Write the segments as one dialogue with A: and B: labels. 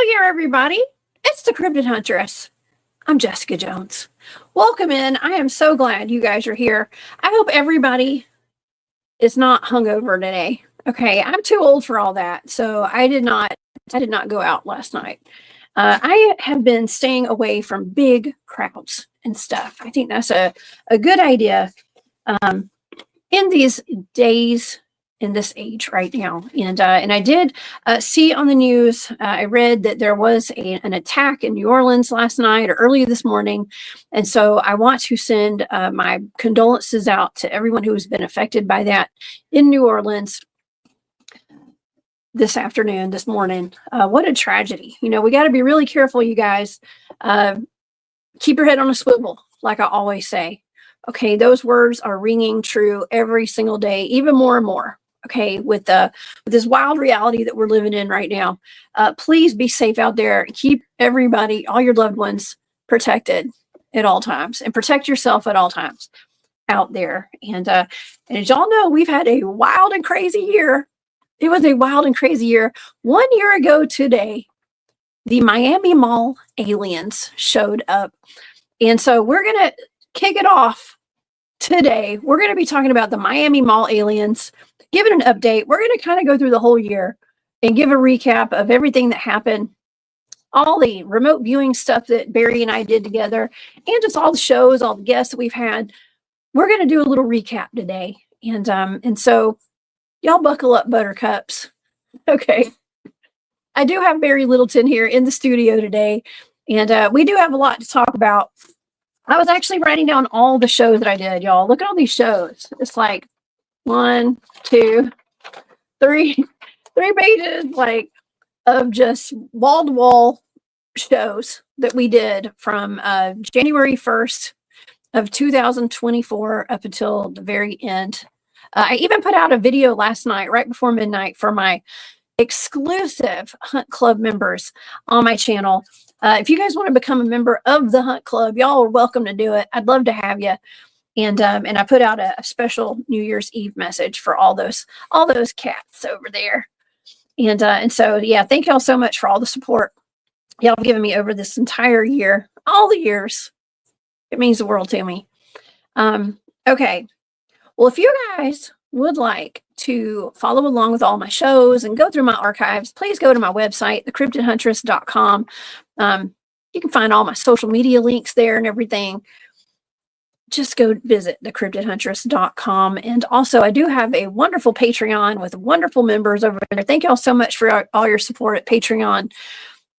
A: there, everybody. It's the Cryptid Huntress. I'm Jessica Jones. Welcome in. I am so glad you guys are here. I hope everybody is not hungover today. Okay, I'm too old for all that, so I did not go out last night. I have been staying away from big crowds and stuff. I think that's a good idea in these days, in this age right now. And I did see on the news, I read that there was an attack in New Orleans last night or early this morning. And so I want to send my condolences out to everyone who has been affected by that in New Orleans this afternoon, this morning. What a tragedy. You know, we got to be really careful, you guys. Keep your head on a swivel, like I always say. Okay, those words are ringing true every single day, even more and more. Okay, with this wild reality that we're living in right now, please be safe out there. Keep everybody, all your loved ones, protected at all times, and protect yourself at all times out there. And as y'all know, we've had a wild and crazy year. It was a wild and crazy year. 1 year ago today, the Miami Mall aliens showed up, and so we're gonna kick it off today. We're going to be talking about the Miami Mall aliens, giving an update. We're going to kind of go through the whole year and give a recap of everything that happened, all the remote viewing stuff that Barry and I did together, and just all the shows, all the guests that we've had. We're going to do a little recap today. And so y'all buckle up, buttercups. Okay. I do have Barry Littleton here in the studio today, and we do have a lot to talk about. I was actually writing down all the shows that I did, y'all. Look at all these shows. It's like 1, 2, 3 pages, like, of just wall-to-wall shows that we did from January 1st of 2024 up until the very end. I even put out a video last night, right before midnight, for my exclusive Hunt Club members on my channel. If you guys want to become a member of the Hunt Club, y'all are welcome to do it. I'd love to have you. And I put out a special New Year's Eve message for all those cats over there. And so, yeah, thank y'all so much for all the support y'all have given me over this entire year, all the years. It means the world to me. Okay. Well, if you guys would like to follow along with all my shows and go through my archives, please go to my website, thecryptidhuntress.com. You can find all my social media links there and everything. Just go visit thecryptidhuntress.com. And also, I do have a wonderful Patreon with wonderful members over there. Thank you all so much for all your support at Patreon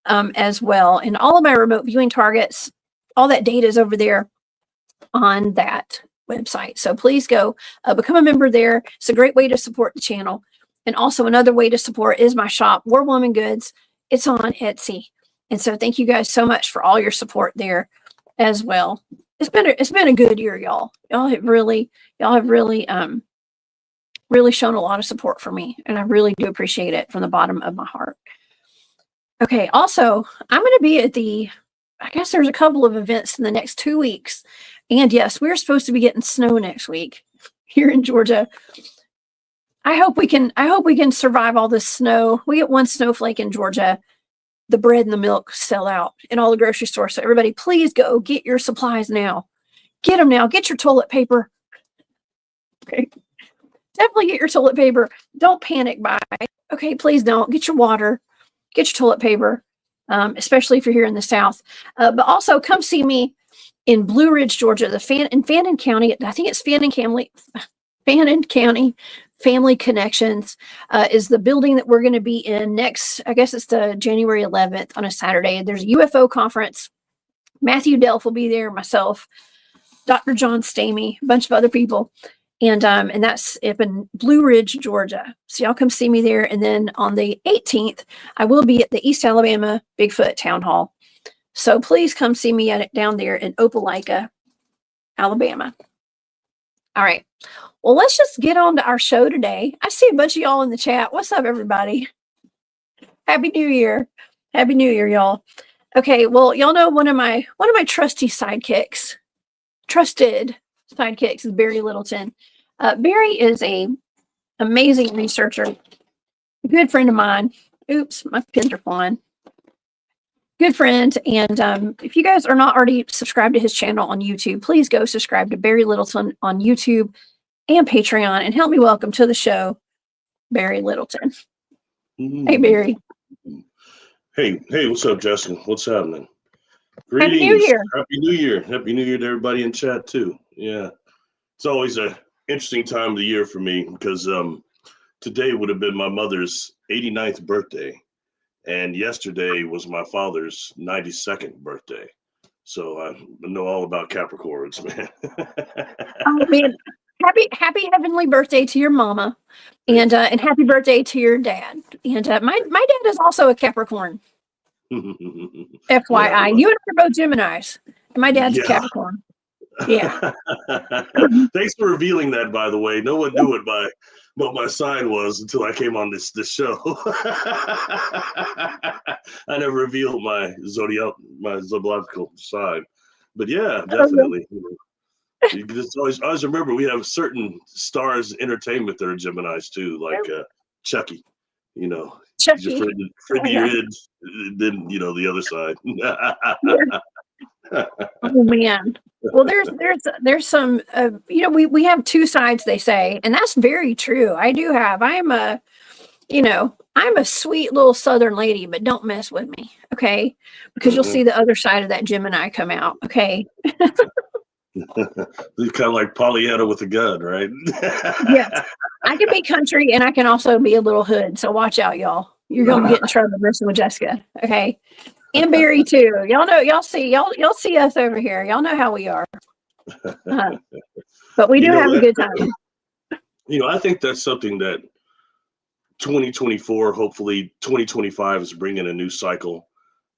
A: as well. And all of my remote viewing targets, all that data is over there on that website. So please go become a member there. It's a great way to support the channel. And also another way to support is my shop, War Woman Goods. It's on Etsy. And so thank you guys so much for all your support there as well. It's been a good year, y'all. Y'all have really shown a lot of support for me, and I really do appreciate it from the bottom of my heart. Okay, also, I'm going to be at I guess there's a couple of events in the next 2 weeks. And yes, we're supposed to be getting snow next week here in Georgia. I hope we can survive all this snow. We get one snowflake in Georgia. The bread and the milk sell out in all the grocery stores. So everybody, please go get your supplies now. Get them now. Get your toilet paper. Okay. Definitely get your toilet paper. Don't panic buy. Okay, please don't. Get your water. Get your toilet paper, especially if you're here in the South. But also come see me in Blue Ridge, Georgia, in Fannin County. I think it's Fannin County Family Connections is the building that we're going to be in next. I guess it's the January 11th on a Saturday. There's a UFO conference. Matthew Delph will be there, myself, Dr. John Stamey, a bunch of other people. And that's up in Blue Ridge, Georgia. So y'all come see me there. And then on the 18th, I will be at the East Alabama Bigfoot Town Hall. So please come see me at it down there in Opelika, Alabama. All right. Well, let's just get on to our show today. I see a bunch of y'all in the chat. What's up, everybody? Happy New Year. Happy New Year, y'all. Okay, well, y'all know one of my trusted sidekicks is Barry Littleton. Barry is a amazing researcher, a good friend of mine. Oops, my pins are flying. good friend. And if you guys are not already subscribed to his channel on YouTube, please go subscribe to Barry Littleton on YouTube and Patreon, and help me welcome to the show Barry Littleton. Hey, Barry.
B: Hey, what's up, Justin? What's happening?
A: Greetings. Happy New Year.
B: Happy New Year. Happy New Year to everybody in chat too. Yeah. It's always an interesting time of the year for me because today would have been my mother's 89th birthday. And yesterday was my father's 92nd birthday. So I know all about Capricorns, man.
A: Oh, man. Happy heavenly birthday to your mama, and happy birthday to your dad. And my dad is also a Capricorn. FYI,
B: Yeah,
A: you and I are both Geminis, and my dad's a Capricorn. Yeah.
B: Thanks for revealing that, by the way. No one knew what my sign was until I came on this show. I never revealed my zodiacal sign, but yeah, definitely. You just always remember we have certain stars in entertainment that are Geminis too, like Chucky.
A: Chucky.
B: Afraid of your head, then the other side.
A: Oh man. Well, there's some we have two sides, they say, and that's very true. I'm a sweet little Southern lady, but don't mess with me, okay? Because you'll see the other side of that Gemini come out, okay?
B: You're kind of like Pollyanna with a gun, right?
A: Yes. I can be country and I can also be a little hood. So watch out, y'all. You're gonna get in trouble messing with Jessica. Okay. And Barry too. Y'all see us over here. Y'all know how we are. But we do have a good time.
B: I think that's something that 2024, hopefully 2025 is bringing a new cycle.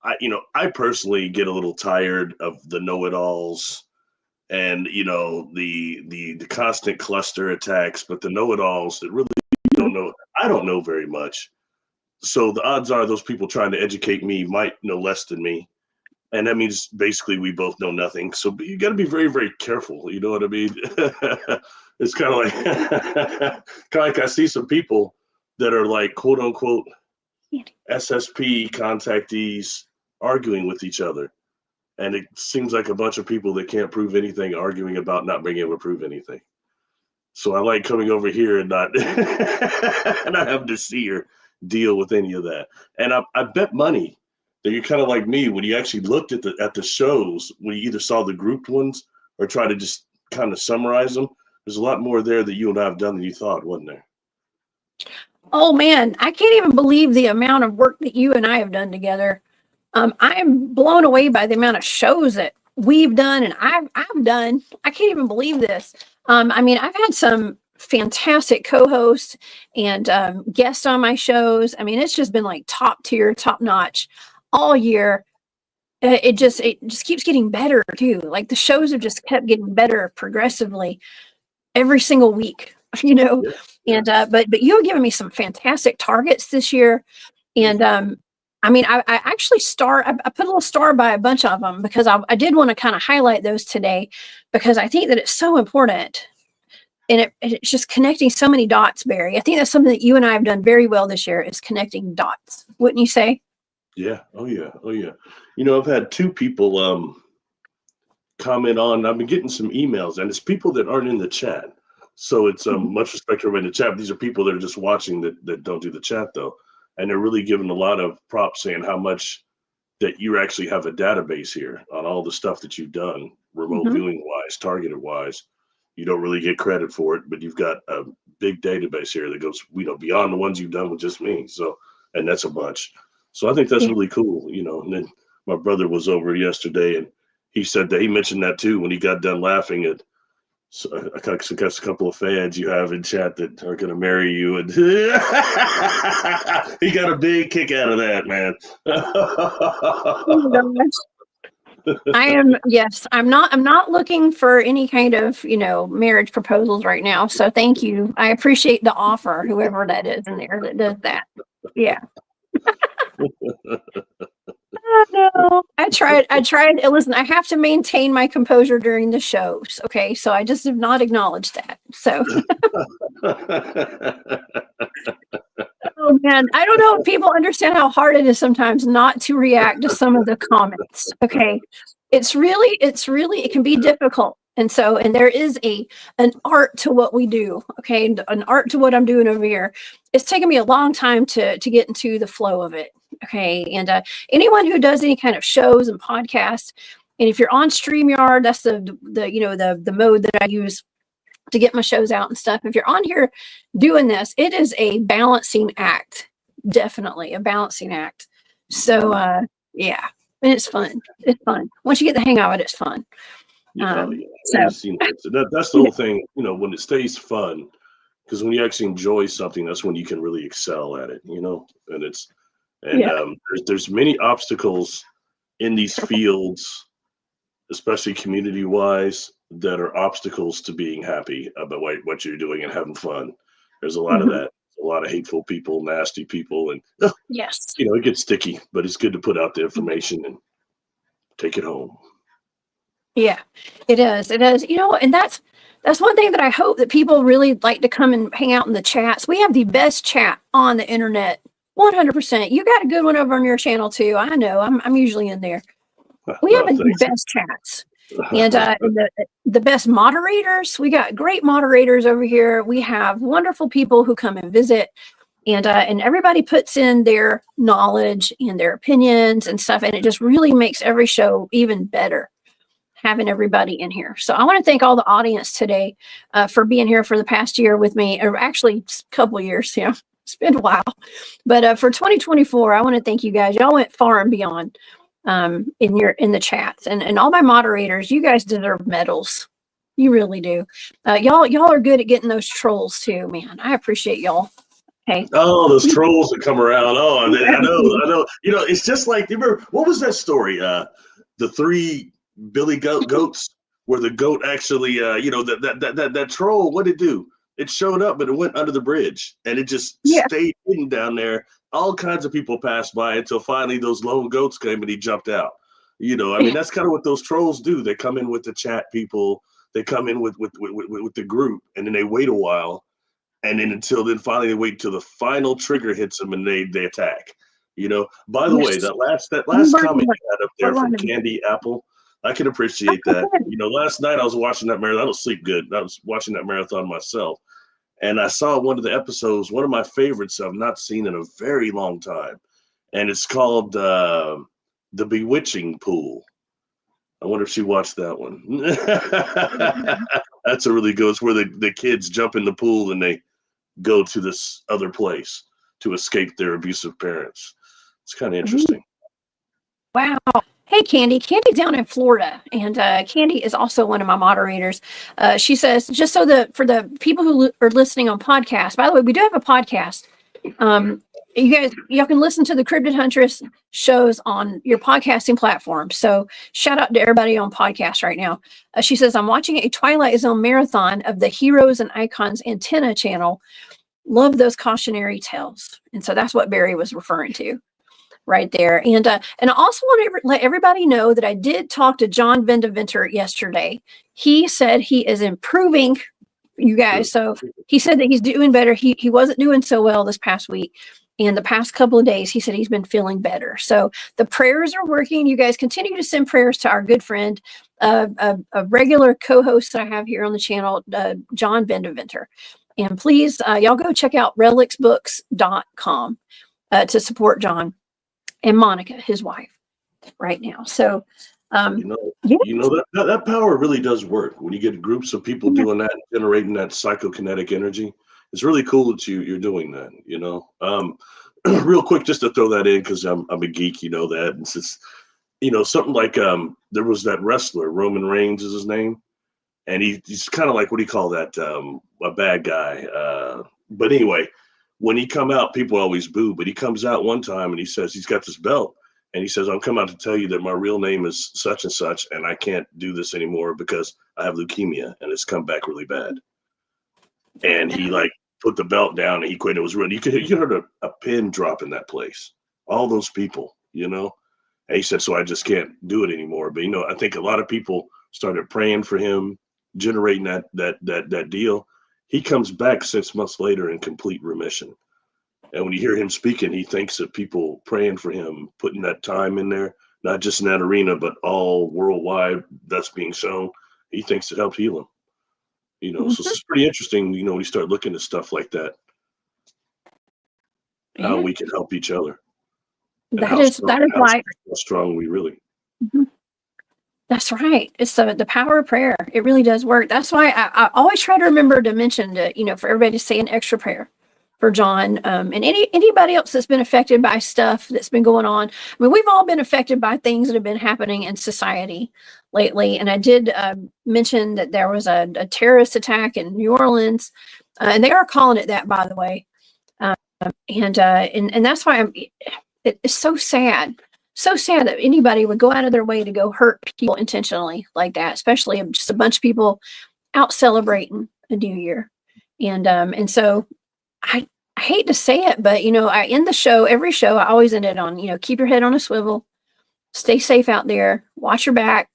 B: I personally get a little tired of the know-it-alls and the constant cluster attacks, but the know-it-alls that really don't know. I don't know very much, so the odds are those people trying to educate me might know less than me, and that means basically we both know nothing. So you got to be very, very careful. You know what I mean? It's kind of like I see some people that are like quote unquote SSP contactees arguing with each other. And it seems like a bunch of people that can't prove anything arguing about not being able to prove anything. So I like coming over here and not not having to see or deal with any of that. And I bet money that you're kind of like me when you actually looked at the shows, when you either saw the grouped ones or try to just kind of summarize them. There's a lot more there that you and I have done than you thought, wasn't there?
A: Oh man, I can't even believe the amount of work that you and I have done together. I'm blown away by the amount of shows that we've done and I've done. I can't even believe this. I've had some fantastic co-hosts and guests on my shows. It's just been like top tier, top notch all year. It just keeps getting better too. Like the shows have just kept getting better progressively every single week,
B: Yeah.
A: And but you have given me some fantastic targets this year, and I actually I put a little star by a bunch of them because I did want to kind of highlight those today because I think that it's so important, and it's just connecting so many dots, Barry. I think that's something that you and I have done very well this year is connecting dots. Wouldn't you say?
B: Yeah. Oh yeah. I've had two people comment on. I've been getting some emails, and it's people that aren't in the chat. So it's much respect to everybody in the chat. These are people that are just watching that don't do the chat though. And they're really giving a lot of props saying how much that you actually have a database here on all the stuff that you've done, remote viewing wise, targeted wise. You don't really get credit for it, but you've got a big database here that goes, beyond the ones you've done with just me. So, and that's a bunch. So I think that's really cool, And then my brother was over yesterday and he said that he mentioned that too when he got done laughing at. So I got a couple of fans you have in chat that are going to marry you, and he got a big kick out of that, man.
A: I'm not looking for any kind of marriage proposals right now. So thank you. I appreciate the offer, whoever that is in there that does that. Yeah. No, I tried. Listen, I have to maintain my composure during the shows. Okay, so I just have not acknowledged that. So, oh Oh man, I don't know if people understand how hard it is sometimes not to react to some of the comments. Okay. It's really, it can be difficult. And so, and there is an art to what we do. Okay. And an art to what I'm doing over here. It's taken me a long time to get into the flow of it. Okay. And anyone who does any kind of shows and podcasts, and if you're on StreamYard, that's the mode that I use to get my shows out and stuff. If you're on here doing this, it is a balancing act. Definitely a balancing act. So yeah, and it's fun. It's fun. Once you get the hang of it, it's fun.
B: Yeah,
A: So
B: that's the whole thing, when it stays fun, because when you actually enjoy something, that's when you can really excel at it, there's many obstacles in these fields, especially community wise, that are obstacles to being happy about what you're doing and having fun. There's a lot of that, a lot of hateful people, nasty people, and
A: yes,
B: it gets sticky, but it's good to put out the information and take it home.
A: Yeah, it is. It is. And that's one thing that I hope that people really like to come and hang out in the chats. We have the best chat on the internet, 100%. You got a good one over on your channel too. I know. I'm usually in there. We have the best chats and the best moderators. We got great moderators over here. We have wonderful people who come and visit, and everybody puts in their knowledge and their opinions and stuff, and it just really makes every show even better, having everybody in here. So I want to thank all the audience today for being here for the past year with me, or actually a couple of years. It's been a while, but for 2024, I want to thank you guys. Y'all went far and beyond in the chats, and all my moderators. You guys deserve medals. You really do. Y'all are good at getting those trolls too, man. I appreciate y'all. Okay.
B: Oh, those trolls that come around. Oh, I know. It's just like, remember, what was that story? The three Billy goats, where the goat actually, that troll, what did it do? It showed up, but it went under the bridge, and it just stayed hidden down there. All kinds of people passed by until finally those lone goats came and he jumped out. That's kind of what those trolls do. They come in with the chat people. They come in with the group, and then they wait a while, and then finally they wait until the final trigger hits them, and they attack. By the way, that last comment you had up there from Candy Apple, I can appreciate that. Last night I was watching that marathon. I don't sleep good. I was watching that marathon myself, and I saw one of the episodes, one of my favorites I've not seen in a very long time, and it's called The Bewitching Pool. I wonder if she watched that one. That's a really good. It's where the kids jump in the pool and they go to this other place to escape their abusive parents. It's kind of interesting.
A: Wow. Hey, Candy. Candy's down in Florida, and Candy is also one of my moderators. She says, just so for the people who are listening on podcasts, by the way, we do have a podcast. Y'all can listen to the Cryptid Huntress shows on your podcasting platform. So shout out to everybody on podcast right now. She says, I'm watching a Twilight Zone marathon of the Heroes and Icons Antenna channel. Love those cautionary tales. And so that's what Barry was referring to right there. And I also want to let everybody know that I did talk to John Vendeventer yesterday. He said he is improving, you guys. So he said that he's doing better. He wasn't doing so well this past week. And the past couple of days, he said he's been feeling better. So the prayers are working. You guys continue to send prayers to our good friend, a regular co-host that I have here on the channel, John Vendeventer. And please, y'all go check out relicsbooks.com to support John and Monica, his wife, right now. So,
B: that power really does work when you get groups of people doing that, generating that psychokinetic energy. It's really cool that you're doing that. Real quick, just to throw that in, because I'm a geek, that. And it's something like there was that wrestler, Roman Reigns is his name, and he's kind of like, what do you call that? A bad guy. But anyway, when he come out, people always boo. But he comes out one time and he says he's got this belt, and he says, "I'm coming out to tell you that my real name is such and such, and I can't do this anymore because I have leukemia and it's come back really bad." And he put the belt down and he quit. It was really, you heard a pin drop in that place. All those people, And he said, so I just can't do it anymore. But I think a lot of people started praying for him, generating that deal. He comes back 6 months later in complete remission. And when you hear him speaking, he thinks of people praying for him, putting that time in there, not just in that arena, but all worldwide that's being shown. He thinks it helped heal him. You know, so it's pretty interesting, you know, when you start looking at stuff like that, how we can help each other.
A: That is why
B: how strong we really.
A: That's right. It's the power of prayer. It really does work. That's why I always try to remember to mention to, you know, for everybody to say an extra prayer for John, and anybody else that's been affected by stuff that's been going on. I mean, we've all been affected by things that have been happening in society lately. And I did mention that there was a terrorist attack in New Orleans, and they are calling it that, by the way. And that's why it's so sad. So sad that anybody would go out of their way to go hurt people intentionally like that, especially just a bunch of people out celebrating a new year. And so I hate to say it, but, you know, I end the show, every show, I always end it on, you know, keep your head on a swivel, stay safe out there, watch your back,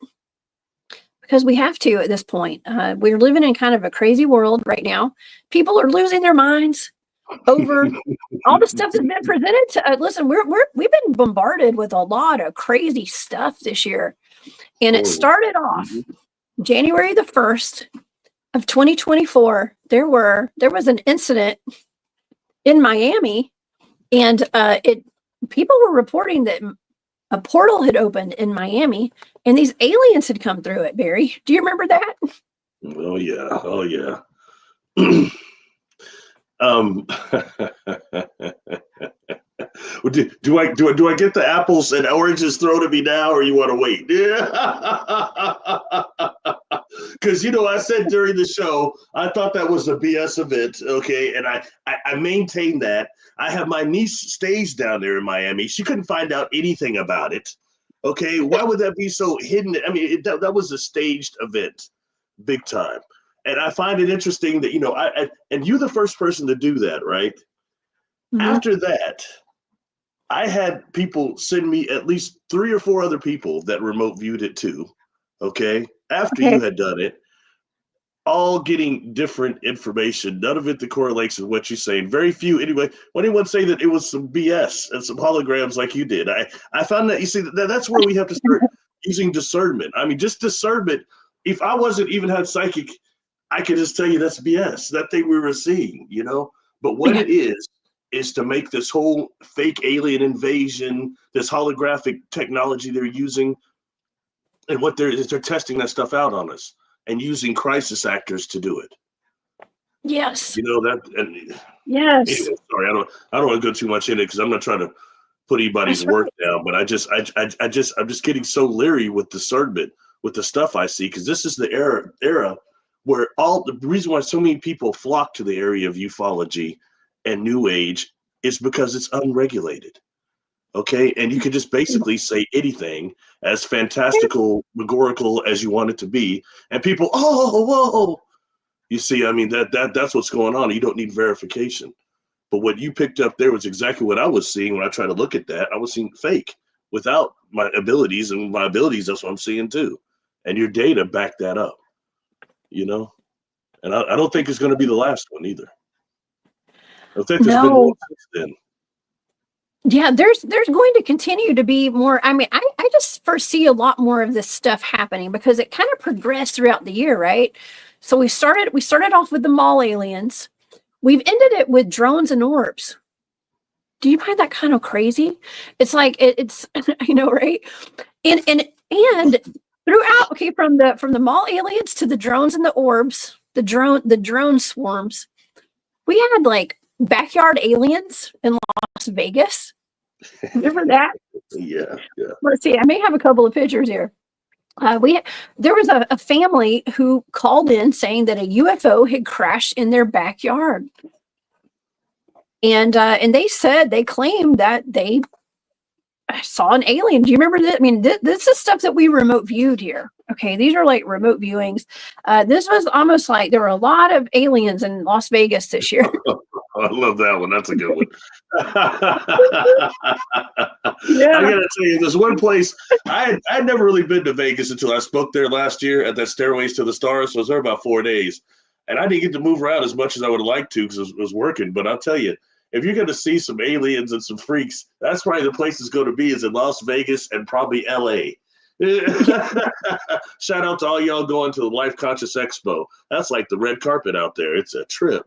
A: because we have to at this point. We're living in kind of a crazy world right now. People are losing their minds over all the stuff that's been presented to listen, we've been bombarded with a lot of crazy stuff this year. And it started off January the 1st of 2024. There was an incident in Miami, and people were reporting that a portal had opened in Miami and these aliens had come through it. Barry, do you remember that?
B: Oh yeah. Do I get the apples and oranges thrown at me now, or you want to wait? Because you know, I said during the show I thought that was a BS event, okay, and I maintain that. I have my niece stays down there in Miami. She couldn't find out anything about it. Okay, why would that be so hidden? I mean, that was a staged event, big time. And I find it interesting that, you know, and you're the first person to do that, right? After that, I had people send me at least 3 or 4 other people that remote viewed it too. Okay. After you had done it, all getting different information. None of it that correlates with what you're saying. Very few anyway. When anyone say that it was some BS and some holograms like you did, I found that, you see, that's where we have to start using discernment. I mean, just discernment. If I wasn't even had psychic, I could just tell you that's BS, that thing we were seeing, you know? But what it is to make this whole fake alien invasion, this holographic technology they're using, and what they're testing that stuff out on us and using crisis actors to do it.
A: Yes.
B: You know that. And
A: yes.
B: Anyway, sorry, I don't want to go too much in it because I'm not trying to put anybody's work down, but I'm just getting so leery with discernment with the stuff I see, because this is the era where the reason why so many people flock to the area of ufology and New Age is because it's unregulated. Okay, and you can just basically say anything as fantastical, allegorical as you want it to be, and people, oh, whoa. You see, I mean, that's what's going on. You don't need verification. But what you picked up there was exactly what I was seeing when I tried to look at that. I was seeing fake without my abilities, and my abilities, that's what I'm seeing too. And your data back that up, you know? And I don't think it's going to be the last one either. I think there's been one since then.
A: Yeah, there's going to continue to be more. I mean, I just foresee a lot more of this stuff happening because it kind of progressed throughout the year, right? So we started off with the mall aliens. We've ended it with drones and orbs. Do you find that kind of crazy? It's like it's you know, right? And throughout, okay, from the mall aliens to the drones and the orbs, the drone swarms, we had like backyard aliens in Las Vegas. Remember that?
B: Yeah.
A: Let's see. I may have a couple of pictures here. There was a family who called in saying that a UFO had crashed in their backyard, and they claimed that they saw an alien. Do you remember that? I mean, this is stuff that we remote viewed here. Okay, these are like remote viewings. This was almost like there were a lot of aliens in Las Vegas this year.
B: I love that one. That's a good one. I gotta tell you, there's one place I'd never really been to Vegas until I spoke there last year at that Stairways to the Stars. So I was there about 4 days, and I didn't get to move around as much as I would have liked to because it was working. But I'll tell you, if you're going to see some aliens and some freaks, that's probably the place it's going to be is in Las Vegas and probably LA. Shout out to all y'all going to the Life Conscious Expo. That's like the red carpet out there. It's a trip.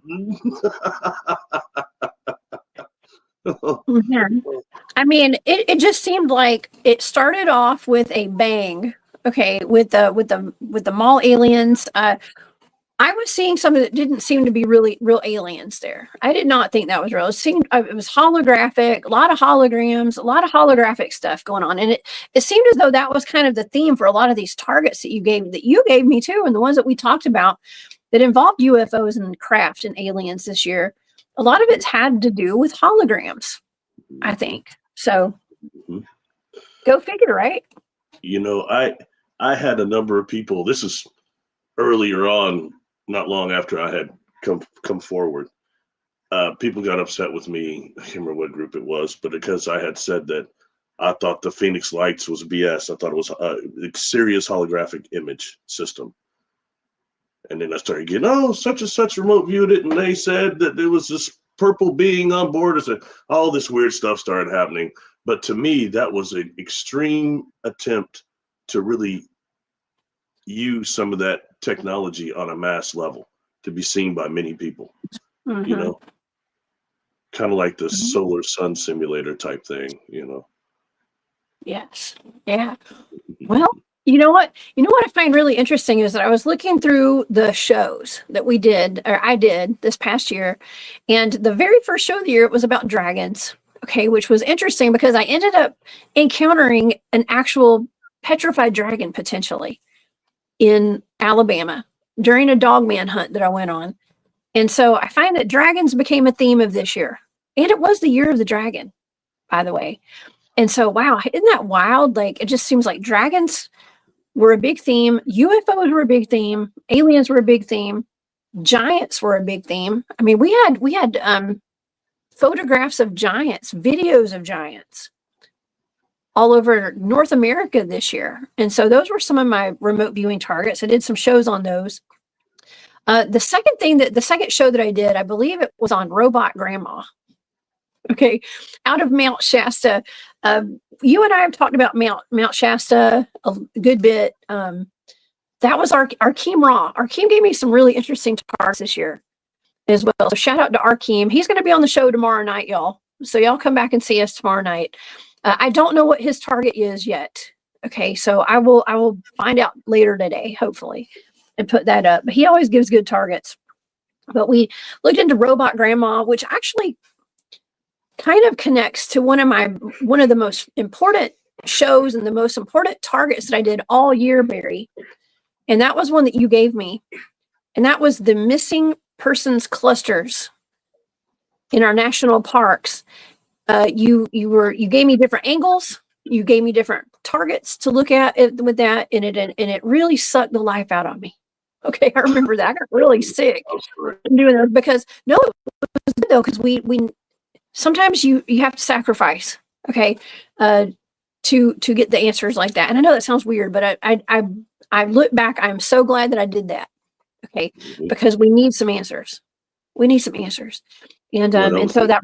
A: Yeah. I mean, it just seemed like it started off with a bang. Okay, with the mall aliens. I was seeing something that didn't seem to be really real aliens there. I did not think that was real. It seemed it was holographic, a lot of holograms, a lot of holographic stuff going on. And it seemed as though that was kind of the theme for a lot of these targets that you gave me too, and the ones that we talked about that involved UFOs and craft and aliens this year. A lot of it's had to do with holograms, I think. So go figure, right?
B: You know, I had a number of people, this is earlier on, not long after I had come forward. People got upset with me. I can't remember what group it was, but because I had said that I thought the Phoenix Lights was BS. I thought it was a serious holographic image system. And then I started getting, oh, such and such remote viewed it, and they said that there was this purple being on board. All this weird stuff started happening. But to me, that was an extreme attempt to really use some of that technology on a mass level to be seen by many people. You know, kind of like the solar sun simulator type thing, you know.
A: Yes. Yeah. Well, you know what I find really interesting is that I was looking through the shows that we did, or I did this past year, and the very first show of the year, it was about dragons. Okay, which was interesting because I ended up encountering an actual petrified dragon potentially in Alabama during a Dogman hunt that I went on. And so I find that dragons became a theme of this year. And it was the year of the dragon, by the way. And so, wow, isn't that wild? Like, it just seems like dragons were a big theme. UFOs were a big theme. Aliens were a big theme. Giants were a big theme. I mean, we had photographs of giants, videos of giants all over North America this year. And so those were some of my remote viewing targets. I did some shows on those. The second show that I did, I believe it was on Robot Grandma. Okay. Out of Mount Shasta. You and I have talked about Mount Shasta a good bit. That was Arkeem Raw. Arkeem gave me some really interesting targets this year as well. So shout out to Arkeem. He's going to be on the show tomorrow night, y'all. So y'all come back and see us tomorrow night. I don't know what his target is yet. Okay, so I will find out later today, hopefully, and put that up. But he always gives good targets. But we looked into Robot Grandma, which actually kind of connects to one of the most important shows and the most important targets that I did all year, Barry. And that was one that you gave me. And that was the missing persons clusters in our national parks. You gave me different angles. You gave me different targets to look at it with that, and it really sucked the life out of me. Okay, I remember that. I got really sick doing that because it was good though, because we sometimes you have to sacrifice, okay, to get the answers like that. And I know that sounds weird, but I look back, I'm so glad that I did that. Okay, because we need some answers. We need some answers, and so that.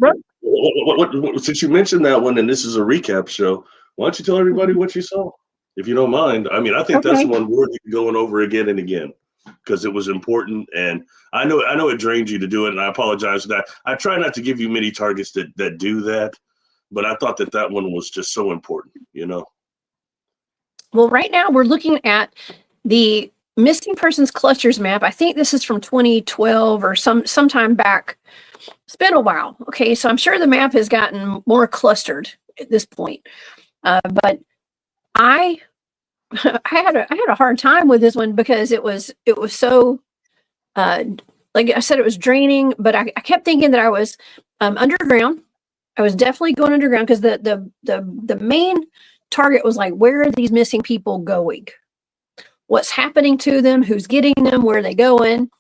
B: Since you mentioned that one, and this is a recap show, why don't you tell everybody what you saw, if you don't mind? I mean, I think that's one worthy going over again and again because it was important, and I know it drains you to do it, and I apologize for that. I try not to give you many targets that do that, but I thought that one was just so important, you know.
A: Well, right now we're looking at the missing persons clusters map. I think this is from 2012 or sometime back. It's been a while. Okay, so I'm sure the map has gotten more clustered at this point. But I had a hard time with this one because it was so like I said, it was draining. But I kept thinking that I was underground. I was definitely going underground because the main target was like, where are these missing people going? What's happening to them? Who's getting them? Where are they going?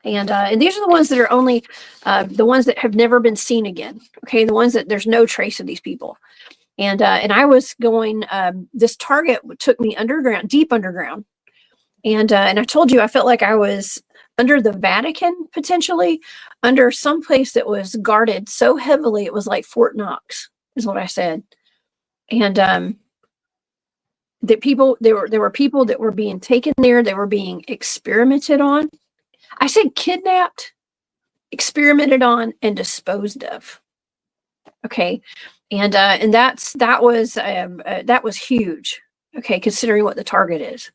A: And these are the ones that are only the ones that have never been seen again. Okay, the ones that there's no trace of these people. And I was going. This target took me underground, deep underground, and I told you I felt like I was under the Vatican, potentially under some place that was guarded so heavily it was like Fort Knox, is what I said. And that people, there were people that were being taken there, they were being experimented on. I said kidnapped, experimented on, and disposed of. Okay, and that was huge. Okay, considering what the target is.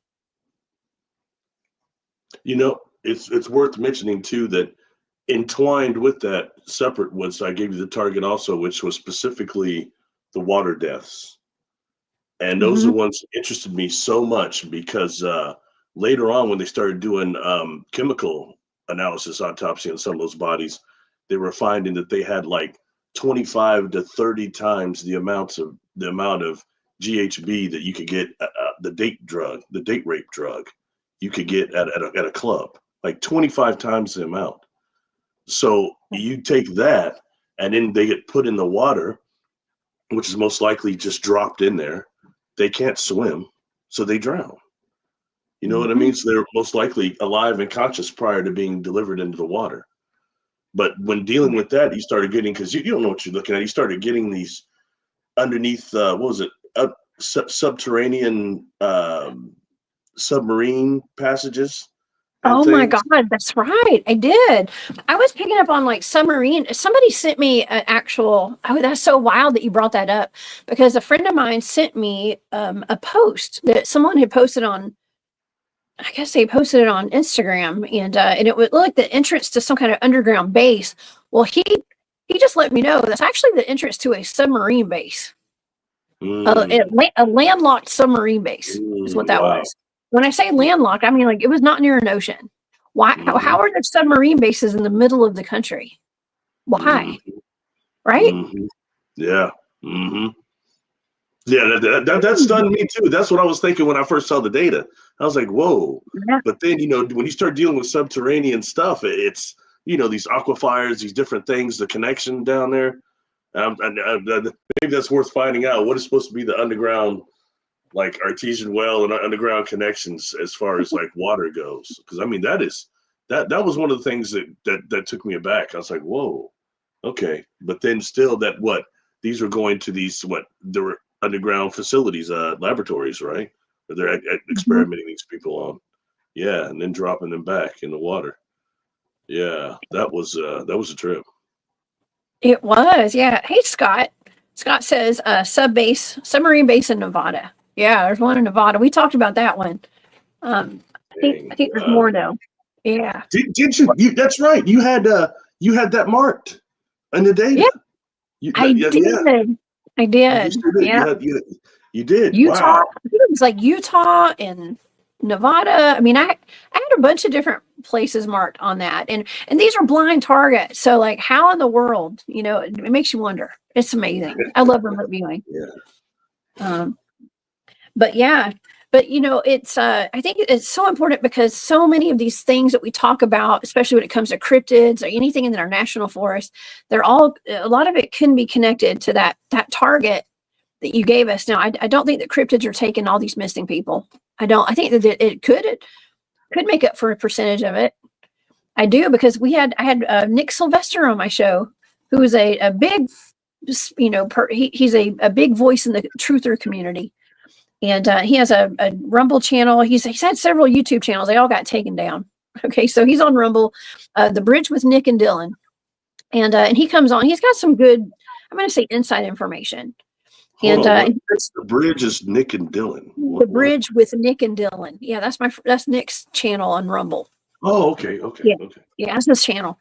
B: You know, it's worth mentioning too that entwined with that, separate was, I gave you the target also, which was specifically the water deaths, and those are the ones that interested me so much because later on when they started doing chemical analysis, autopsy on some of those bodies, they were finding that they had like 25 to 30 times the amount of GHB that you could get, the date rape drug you could get at a club, like 25 times the amount. So you take that and then they get put in the water, which is most likely just dropped in there. They can't swim, so they drown. You know what I mean? So they're most likely alive and conscious prior to being delivered into the water. But when dealing with that, you started getting, because you don't know what you're looking at, you started getting these underneath, what was it, subterranean submarine passages.
A: Oh my God, that's right. I did. I was picking up on like submarine. Somebody sent me an actual, oh, that's so wild that you brought that up, because a friend of mine sent me a post that someone had posted on, I guess they posted it on Instagram, and it would look like the entrance to some kind of underground base. Well, he just let me know that's actually the entrance to a submarine base. A landlocked submarine base is what that was. When I say landlocked, I mean like it was not near an ocean. Why? How are there submarine bases in the middle of the country? Why? Right?
B: Yeah. Yeah, that stunned me too. That's what I was thinking when I first saw the data. I was like, whoa. Yeah. But then, you know, when you start dealing with subterranean stuff, it's, you know, these aquifers, these different things, the connection down there. Maybe that's worth finding out. What is supposed to be the underground, like artesian well and underground connections as far as like water goes? Because I mean, that was one of the things that took me aback. I was like, whoa, okay. But then still these were going to these, there were underground facilities, laboratories, right? Where they're experimenting these people on. Yeah, and then dropping them back in the water. Yeah, that was a trip.
A: It was, yeah. Hey, Scott. Scott says submarine base in Nevada. Yeah, there's one in Nevada. We talked about that one. I think there's more though. Yeah.
B: Did you? That's right. You had that marked in the data.
A: Yeah. I did. I did. Yeah.
B: You did.
A: Utah.
B: Wow.
A: I think it was like Utah and Nevada. I mean, I had a bunch of different places marked on that, and these are blind targets. So, like, how in the world? You know, it makes you wonder. It's amazing. I love remote viewing.
B: Yeah.
A: But you know, it's I think it's so important because so many of these things that we talk about, especially when it comes to cryptids or anything in our national forest, a lot of it can be connected to that target that you gave us. Now, I don't think that cryptids are taking all these missing people. I think that it could make up for a percentage of it. I do, because I had Nick Sylvester on my show, who is a big, you know, he's a big voice in the truther community. And he has a Rumble channel. He's had several YouTube channels. They all got taken down. Okay, so he's on Rumble, The Bridge with Nick and Dylan. And he comes on. He's got some good, I'm going to say, inside information.
B: The Bridge is Nick and Dylan.
A: The Bridge with Nick and Dylan. Yeah, that's Nick's channel on Rumble.
B: Oh, okay.
A: Yeah, that's his channel.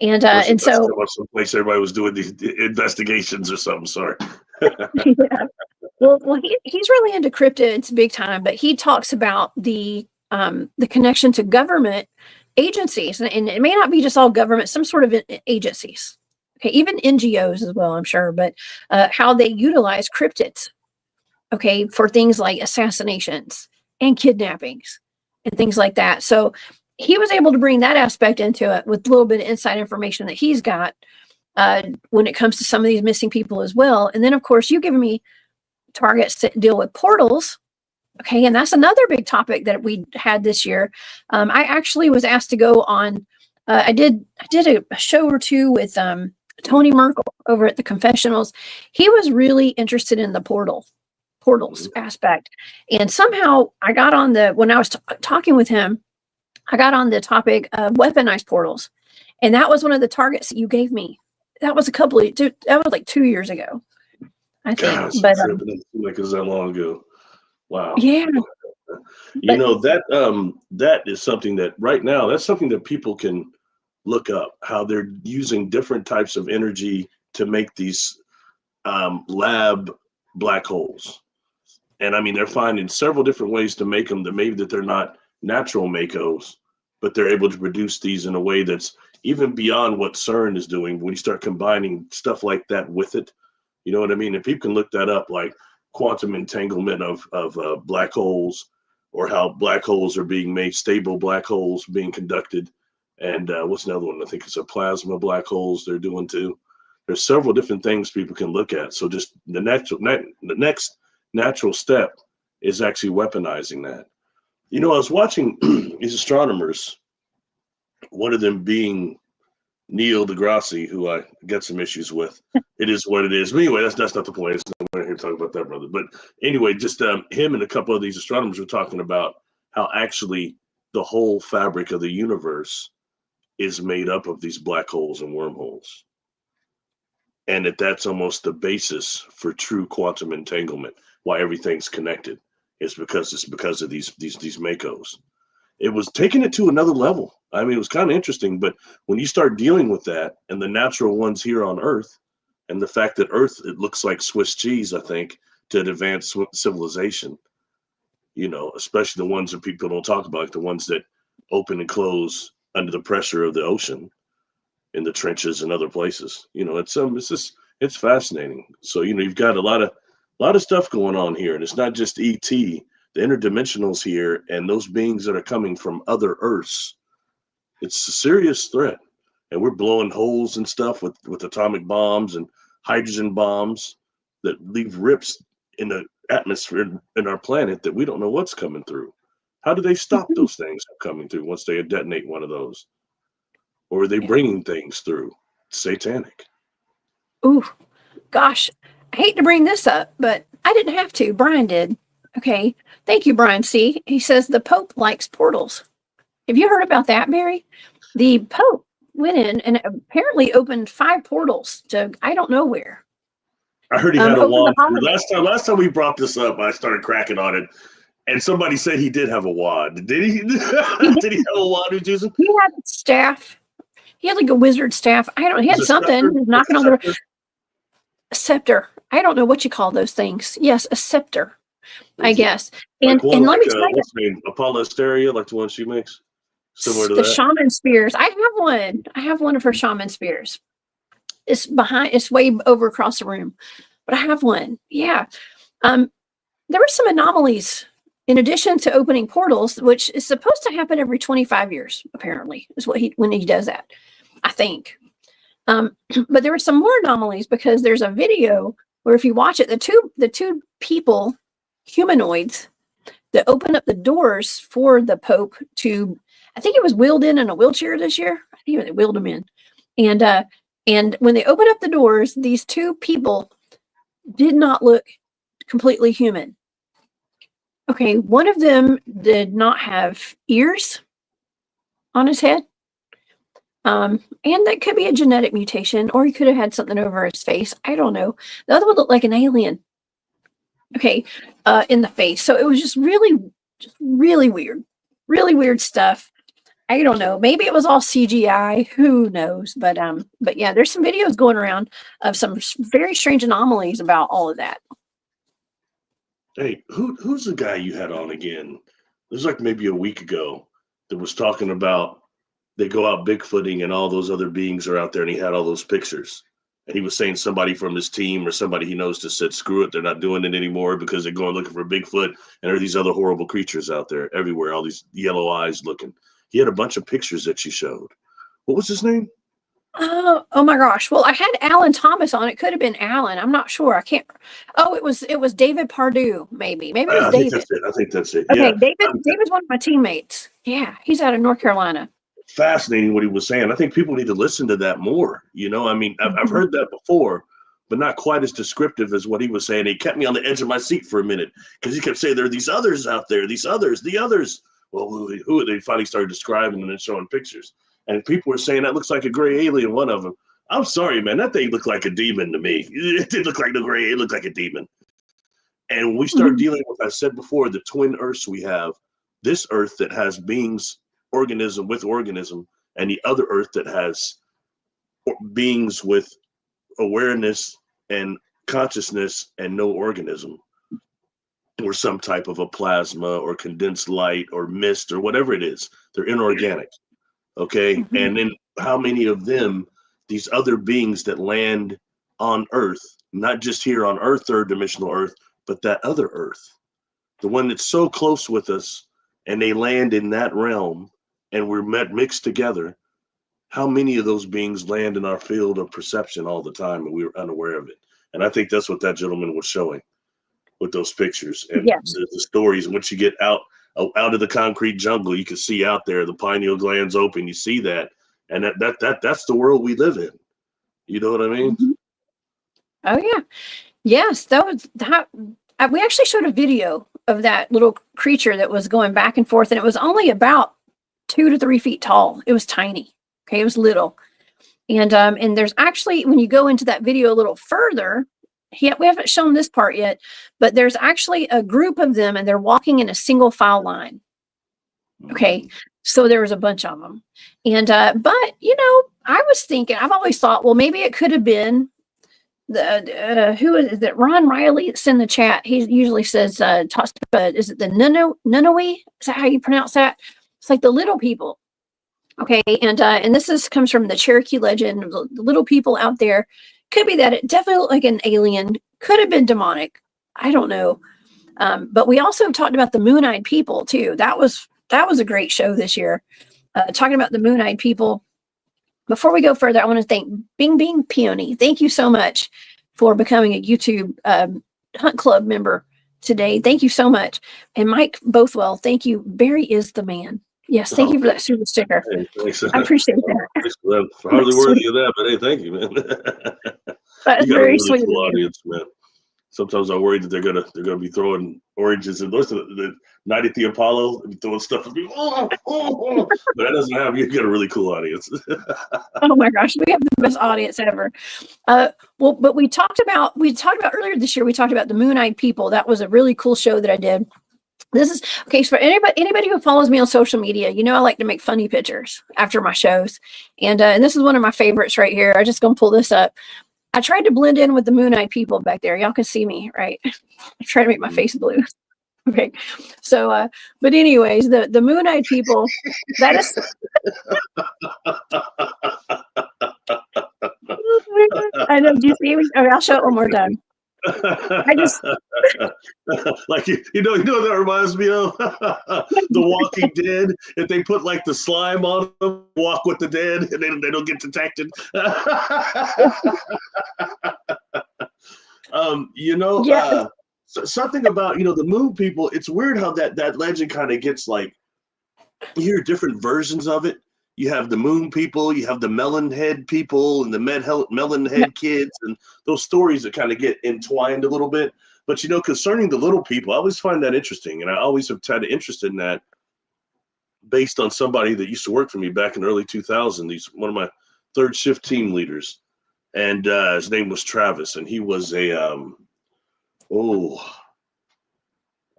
A: And so
B: someplace everybody was doing these investigations or something. Sorry.
A: Yeah. Well, he's really into cryptids big time, but he talks about the connection to government agencies, and it may not be just all government, some sort of agencies. Okay, even NGOs as well, I'm sure, but how they utilize cryptids, okay, for things like assassinations and kidnappings and things like that. So he was able to bring that aspect into it with a little bit of inside information that he's got when it comes to some of these missing people as well. And then, of course, you've given me targets to deal with portals. Okay, and that's another big topic that we had this year. I actually was asked to go on. I did a show or two with Tony Merkel over at the Confessionals. He was really interested in the portals aspect, and somehow I got on when I was talking with him, I got on the topic of weaponized portals, and that was one of the targets that you gave me. That was that was like 2 years ago, I think.
B: Gosh,
A: But
B: tripping. It seemed like it was that long ago. Wow.
A: yeah,
B: You know, that is something that right now, that's something that people can look up, how they're using different types of energy to make these lab black holes. And I mean, they're finding several different ways to make them that maybe that they're not natural makos, but they're able to produce these in a way that's even beyond what CERN is doing. When you start combining stuff like that with it, you know what I mean? And people can look that up, like quantum entanglement of black holes, or how black holes are being made, stable black holes being conducted. And what's another one? I think it's a plasma black holes they're doing too. There's several different things people can look at. So just the next natural step is actually weaponizing that. You know, I was watching these astronomers, one of them being Neil deGrasse, who I get some issues with. It is what it is. But anyway, that's not the point. We're not here to talk about that, brother. But anyway, just him and a couple of these astronomers were talking about how actually the whole fabric of the universe is made up of these black holes and wormholes. And that's almost the basis for true quantum entanglement, why everything's connected. It's because of these makos. It was taking it to another level. I mean, it was kind of interesting, but when you start dealing with that and the natural ones here on Earth, and the fact that Earth, it looks like Swiss cheese, I think, to an advanced civilization, you know, especially the ones that people don't talk about, like the ones that open and close under the pressure of the ocean in the trenches and other places. You know, it's fascinating. So, you know, you've got a lot of stuff going on here, and it's not just ET, the interdimensionals here, and those beings that are coming from other Earths. It's a serious threat, and we're blowing holes and stuff with atomic bombs and hydrogen bombs that leave rips in the atmosphere in our planet that we don't know what's coming through. How do they stop those things from coming through once they detonate one of those? Or are they bringing things through? Satanic.
A: ooh, gosh, I hate to bring this up, but I didn't have to. Brian did. Okay. Thank you, Brian C. He says the Pope likes portals. Have you heard about that, Mary? The Pope went in and apparently opened 5 portals to I don't know where.
B: I heard he had a
A: Opened
B: wand.
A: the
B: Last time we brought this up, I started cracking on it, and somebody said he did have a wand. Did he? Did he have a wand who's using?
A: He had a staff. He had like a wizard staff. I don't. He had something. He was knocking on the door. A scepter. I don't know what you call those things. Yes, a scepter, I guess. And
B: Like
A: and let me tell you,
B: what's her name? Apollosteria, like the one she makes, similar to
A: the
B: that.
A: shaman spears. I have one. I have one of her shaman spears. It's behind. It's way over across the room, but I have one. Yeah. There were some anomalies in addition to opening portals, which is supposed to happen every 25 years. Apparently, is when he does that. I think. But there were some more anomalies because there's a video where if you watch it, the two people, humanoids, that open up the doors for the Pope to, I think it was wheeled in a wheelchair this year. I think they wheeled him in. And when they open up the doors, these 2 people did not look completely human. Okay, one of them did not have ears on his head. And that could be a genetic mutation, or he could have had something over his face. I don't know. The other one looked like an alien. Okay, in the face. So it was just really weird stuff. I don't know. Maybe it was all CGI. Who knows? But yeah, there's some videos going around of some very strange anomalies about all of that.
B: Hey, who's the guy you had on again? It was like maybe a week ago that was talking about they go out Bigfooting and all those other beings are out there, and he had all those pictures. And he was saying somebody from his team or somebody he knows just said, screw it, they're not doing it anymore because they're going looking for Bigfoot, and there are these other horrible creatures out there everywhere, all these yellow eyes looking. He had a bunch of pictures that she showed. What was his name?
A: Oh my gosh. Well, I had Alan Thomas on. It could have been Alan. I'm not sure. I can't. Oh, it was David Pardue, maybe. Maybe it was
B: I think
A: David.
B: that's it. I think that's it.
A: Okay,
B: Yeah.
A: David's one of my teammates. Yeah, he's out of North Carolina.
B: Fascinating what he was saying. I think people need to listen to that more. You know, I mean, I've heard that before, but not quite as descriptive as what he was saying. He kept me on the edge of my seat for a minute because he kept saying there are these others out there, these others, the others. Well, who they finally started describing and then showing pictures. And people were saying that looks like a gray alien, one of them. I'm sorry, man. That thing looked like a demon to me. It didn't look like no gray. It looked like a demon. And when we start dealing with, I said before, the twin Earths we have, this Earth that has beings, organism with organism, and the other Earth that has beings with awareness and consciousness and no organism, or some type of a plasma or condensed light or mist or whatever it is. They're inorganic. Okay. And then how many of them, these other beings that land on Earth, not just here on Earth, third dimensional Earth, but that other Earth, the one that's so close with us, and they land in that realm and we're mixed together. How many of those beings land in our field of perception all the time and we were unaware of it? And I think that's what that gentleman was showing with those pictures and
A: Yes.
B: the stories. Once you get out of the concrete jungle, you can see out there the pineal glands open. You see that, and that's the world we live in. You know what I mean?
A: Oh yeah, yes. That was that. We actually showed a video of that little creature that was going back and forth, and it was only about 2 to 3 feet tall. It was tiny. Okay, it was little, and there's actually, when you go into that video a little further, we haven't shown this part yet, but there's actually a group of them, and they're walking in a single file line. Okay, so there was a bunch of them, and but you know, I was thinking, I've always thought, well, maybe it could have been who is it? Ron Riley. It's in the chat. He usually says, talks about, is it the Nunnawi? Is that how you pronounce that? It's like the little people. Okay, and this comes from the Cherokee legend. The little people out there. Could be that it definitely looked like an alien. Could have been demonic. I don't know. But we also talked about the moon-eyed people too. That was a great show this year. Talking about the moon-eyed people. Before we go further, I want to thank Bing Bing Peony. Thank you so much for becoming a YouTube Hunt Club member today. Thank you so much. And Mike Bothwell, thank you. Barry is the man. Yes, thank you for that super sticker.
B: Hey, thanks.
A: I appreciate that.
B: Thanks for that. Hardly worthy of that, but hey, thank you, man.
A: That's
B: You got a
A: very
B: really
A: sweet
B: cool
A: of you.
B: audience, man. Sometimes I worry that they're gonna be throwing oranges and those the night at the Apollo, throwing stuff at me. But that doesn't happen. You got a really cool audience.
A: Oh my gosh, we have the best audience ever. Well, but we talked about earlier this year. We talked about the moon-eyed people. That was a really cool show that I did. This is okay. So for anybody who follows me on social media, you know I like to make funny pictures after my shows, and this is one of my favorites right here. I'm just gonna pull this up. I tried to blend in with the moon-eyed people back there. Y'all can see me, right? I tried to make my face blue. Okay, so but anyways, the moon-eyed people. That is. I know. Do you see me? Okay, I'll show it one more time. I just
B: like you know what that reminds me of The Walking Dead. If they put like the slime on them, walk with the dead, and they don't get detected. You know,
A: yeah.
B: something about the moon people. It's weird how that legend kind of gets like you hear different versions of it. You have the moon people, you have the melon head people, and the melon head kids, and those stories that kind of get entwined a little bit. But concerning the little people, I always find that interesting, and I always have had an interest in that, based on somebody that used to work for me back in the early 2000s. He's one of my third shift team leaders, and his name was Travis, and he was a I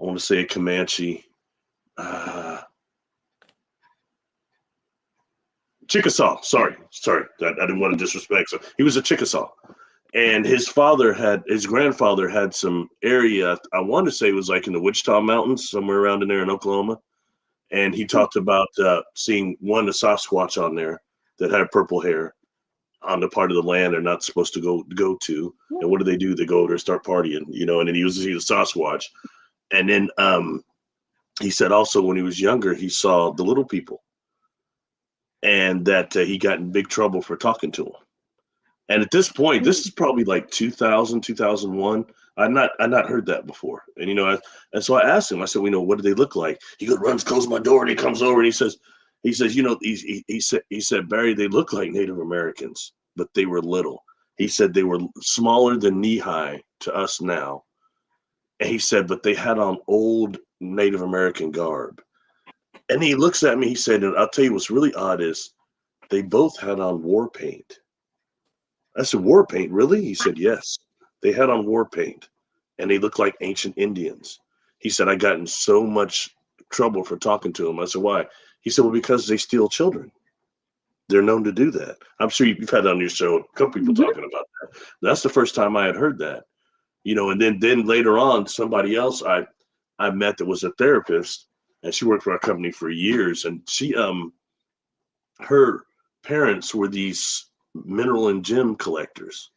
B: want to say a Comanche. Chickasaw. Sorry. I didn't want to disrespect. So he was a Chickasaw, and his grandfather had some area. I want to say it was like in the Wichita Mountains, somewhere around in there in Oklahoma. And he talked about seeing a Sasquatch on there that had purple hair on the part of the land they're not supposed to go to. And what do? They go over there and start partying, and then he was a Sasquatch. And then he said also when he was younger, he saw the little people. and that he got in big trouble for talking to him. And at this point, this is probably like 2000, 2001. I'd not heard that before. And, and so I asked him, I said, what do they look like? He goes, runs, closes my door, and he comes over and he says, he said, Barry, they look like Native Americans, but they were little. He said they were smaller than knee high to us now. And he said, but they had on old Native American garb. And he looks at me, he said, and I'll tell you what's really odd is they both had on war paint. I said, war paint, really? He said, yes. They had on war paint, and they looked like ancient Indians. He said, I got in so much trouble for talking to him. I said, why? He said, well, because they steal children. They're known to do that. I'm sure you've had on your show a couple people talking about that. That's the first time I had heard that. And then later on, somebody else I met that was a therapist, and she worked for our company for years, and she her parents were these mineral and gem collectors,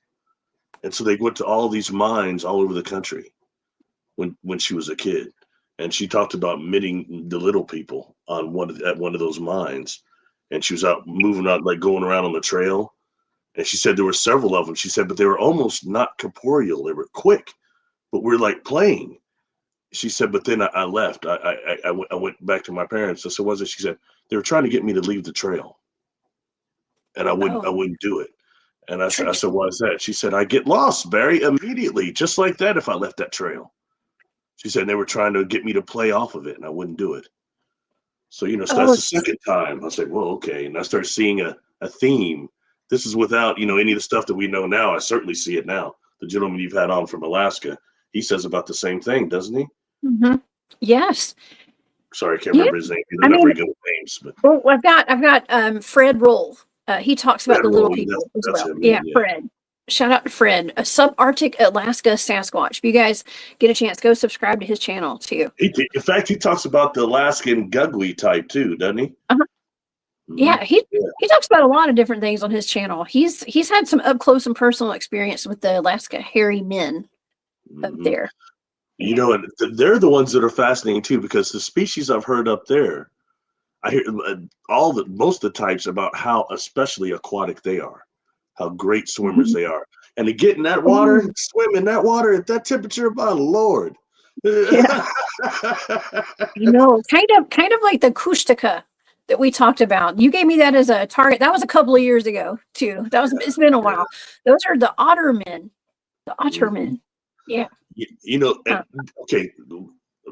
B: and so they went to all these mines all over the country when she was a kid, and she talked about meeting the little people at one of those mines, and she was out moving out, like going around on the trail, and she said there were several of them. She said, but they were almost not corporeal. They were quick, but we're like playing. She said, but then I left. I went back to my parents. I said, was it? She said, they were trying to get me to leave the trail, and I wouldn't do it. And I said, why is that? She said, I get lost, Barry, immediately, just like that if I left that trail. She said, they were trying to get me to play off of it, and I wouldn't do it. So, so that's the second time. I said, well, okay. And I started seeing a theme. This is without, any of the stuff that we know now. I certainly see it now. The gentleman you've had on from Alaska, he says about the same thing, doesn't he?
A: Mm-hmm. Yes.
B: Sorry, I can't remember his name. They're not very good with names. But
A: well, I've got Fred Roll. He talks about the little people as well. Yeah, Fred. Shout out to Fred, a subarctic Alaska Sasquatch. If you guys get a chance, go subscribe to his channel too.
B: In fact, he talks about the Alaskan Gugly type too, doesn't he?
A: Uh-huh. Yeah, he talks about a lot of different things on his channel. He's had some up close and personal experience with the Alaska hairy men up there.
B: They're the ones that are fascinating too, because the species I've heard up there, I hear most of the types about how especially aquatic they are, how great swimmers they are, and to get in that water, swim in that water at that temperature, my Lord.
A: Yeah. Kind of like the Cushtaka that we talked about. You gave me that as a target. That was a couple of years ago too. It's been a while. Those are the ottermen. The ottermen. Yeah.
B: Okay.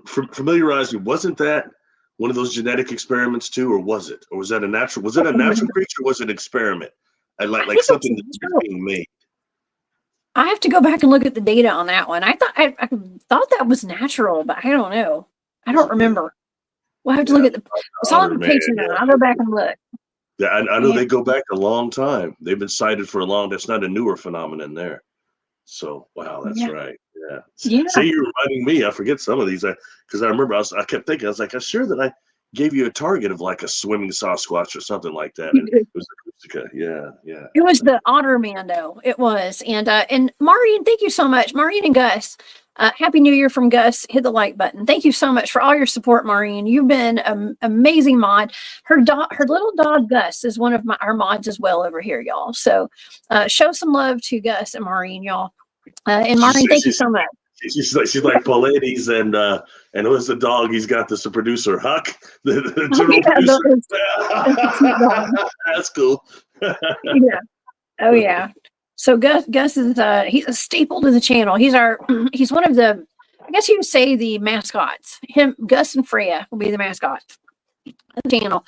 B: Familiarize me. Wasn't that one of those genetic experiments too, or was it? Or was that a natural? Was it a natural creature? Or was it an experiment? Like something that's being made.
A: I have to go back and look at the data on that one. I thought that was natural, but I don't know. I don't remember. We'll have to look at it's all on the page now. I'll go back and look.
B: Yeah, I know they go back a long time. They've been cited for a long. That's not a newer phenomenon there. So wow, that's right. Yeah. See, you're reminding me. I forget some of these because I remember I kept thinking. I was like, I'm sure that I gave you a target of like a swimming Sasquatch or something like that. And it was the Cushtaka. Yeah.
A: It was the Otterman, though. It was. And Maureen, thank you so much. Maureen and Gus. Happy New Year from Gus. Hit the like button. Thank you so much for all your support, Maureen. You've been an amazing mod. Her little dog Gus is one of our mods as well over here, y'all. So show some love to Gus and Maureen, y'all. And Maureen, thank you so much.
B: She's like Paulides and who's the dog? He's got this producer Huck, the general producer. That's cool.
A: Yeah. Oh yeah. So Gus is he's a staple to the channel. He's one of the, I guess you would say, the mascots. Gus and Freya will be the mascots of the channel.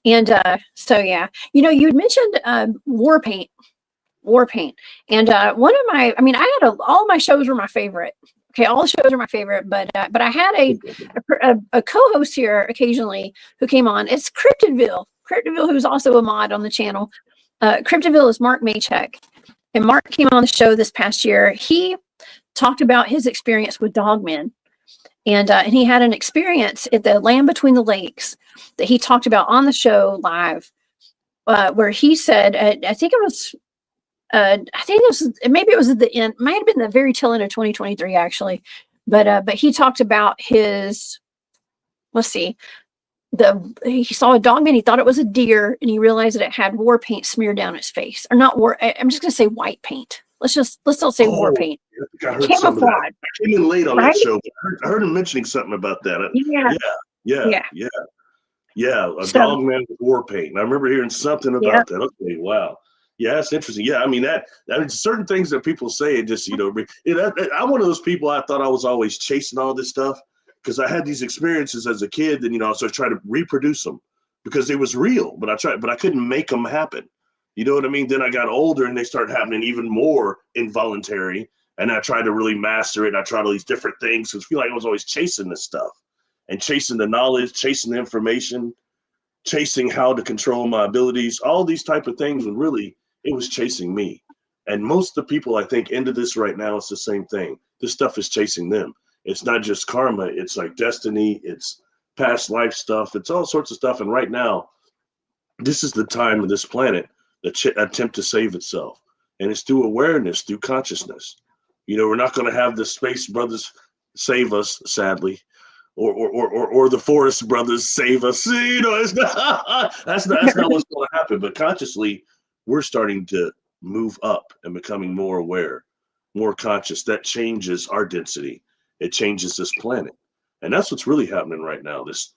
A: And so yeah, you had mentioned war paint. And one of my, I had all my shows were my favorite. Okay, all the shows are my favorite, but I had a co-host here occasionally who came on. It's Cryptidville, who's also a mod on the channel. Cryptidville is Mark Maychek. And Mark came on the show this past year. He talked about his experience with Dogman. And he had an experience at the Land Between the Lakes that he talked about on the show live, where he said, maybe it was at the end, might have been the very tail end of 2023, actually. But he talked about his, let's see, he saw a dogman. He thought it was a deer, and he realized that it had war paint smeared down his face, or not war. I'm just gonna say white paint. Let's don't say war paint.
B: I think I heard some of that.
A: Camouflage.
B: I came in late on
A: Right?
B: that show, but I heard him mentioning something about that.
A: Yeah.
B: Yeah. A
A: So,
B: dogman with war paint. And I remember hearing something about that. Okay, wow. Yeah, that's interesting. Yeah, I mean certain things that people say, it just, I'm one of those people. I thought I was always chasing all this stuff because I had these experiences as a kid, and so I tried to reproduce them because it was real, but I couldn't make them happen. You know what I mean? Then I got older and they started happening even more involuntary, and I tried to really master it. I tried all these different things because I feel like I was always chasing this stuff and chasing the knowledge, chasing the information, chasing how to control my abilities, all these type of things, when really it was chasing me. And most of the people I think into this right now, it's the same thing. This stuff is chasing them. It's not just karma. It's like destiny. It's past life stuff. It's all sorts of stuff. And right now, this is the time of this planet that attempt to save itself. And it's through awareness, through consciousness. We're not going to have the space brothers save us, sadly, or the forest brothers save us. It's not, that's not what's going to happen. But consciously, we're starting to move up and becoming more aware, more conscious. That changes our density. It changes this planet. And that's what's really happening right now. This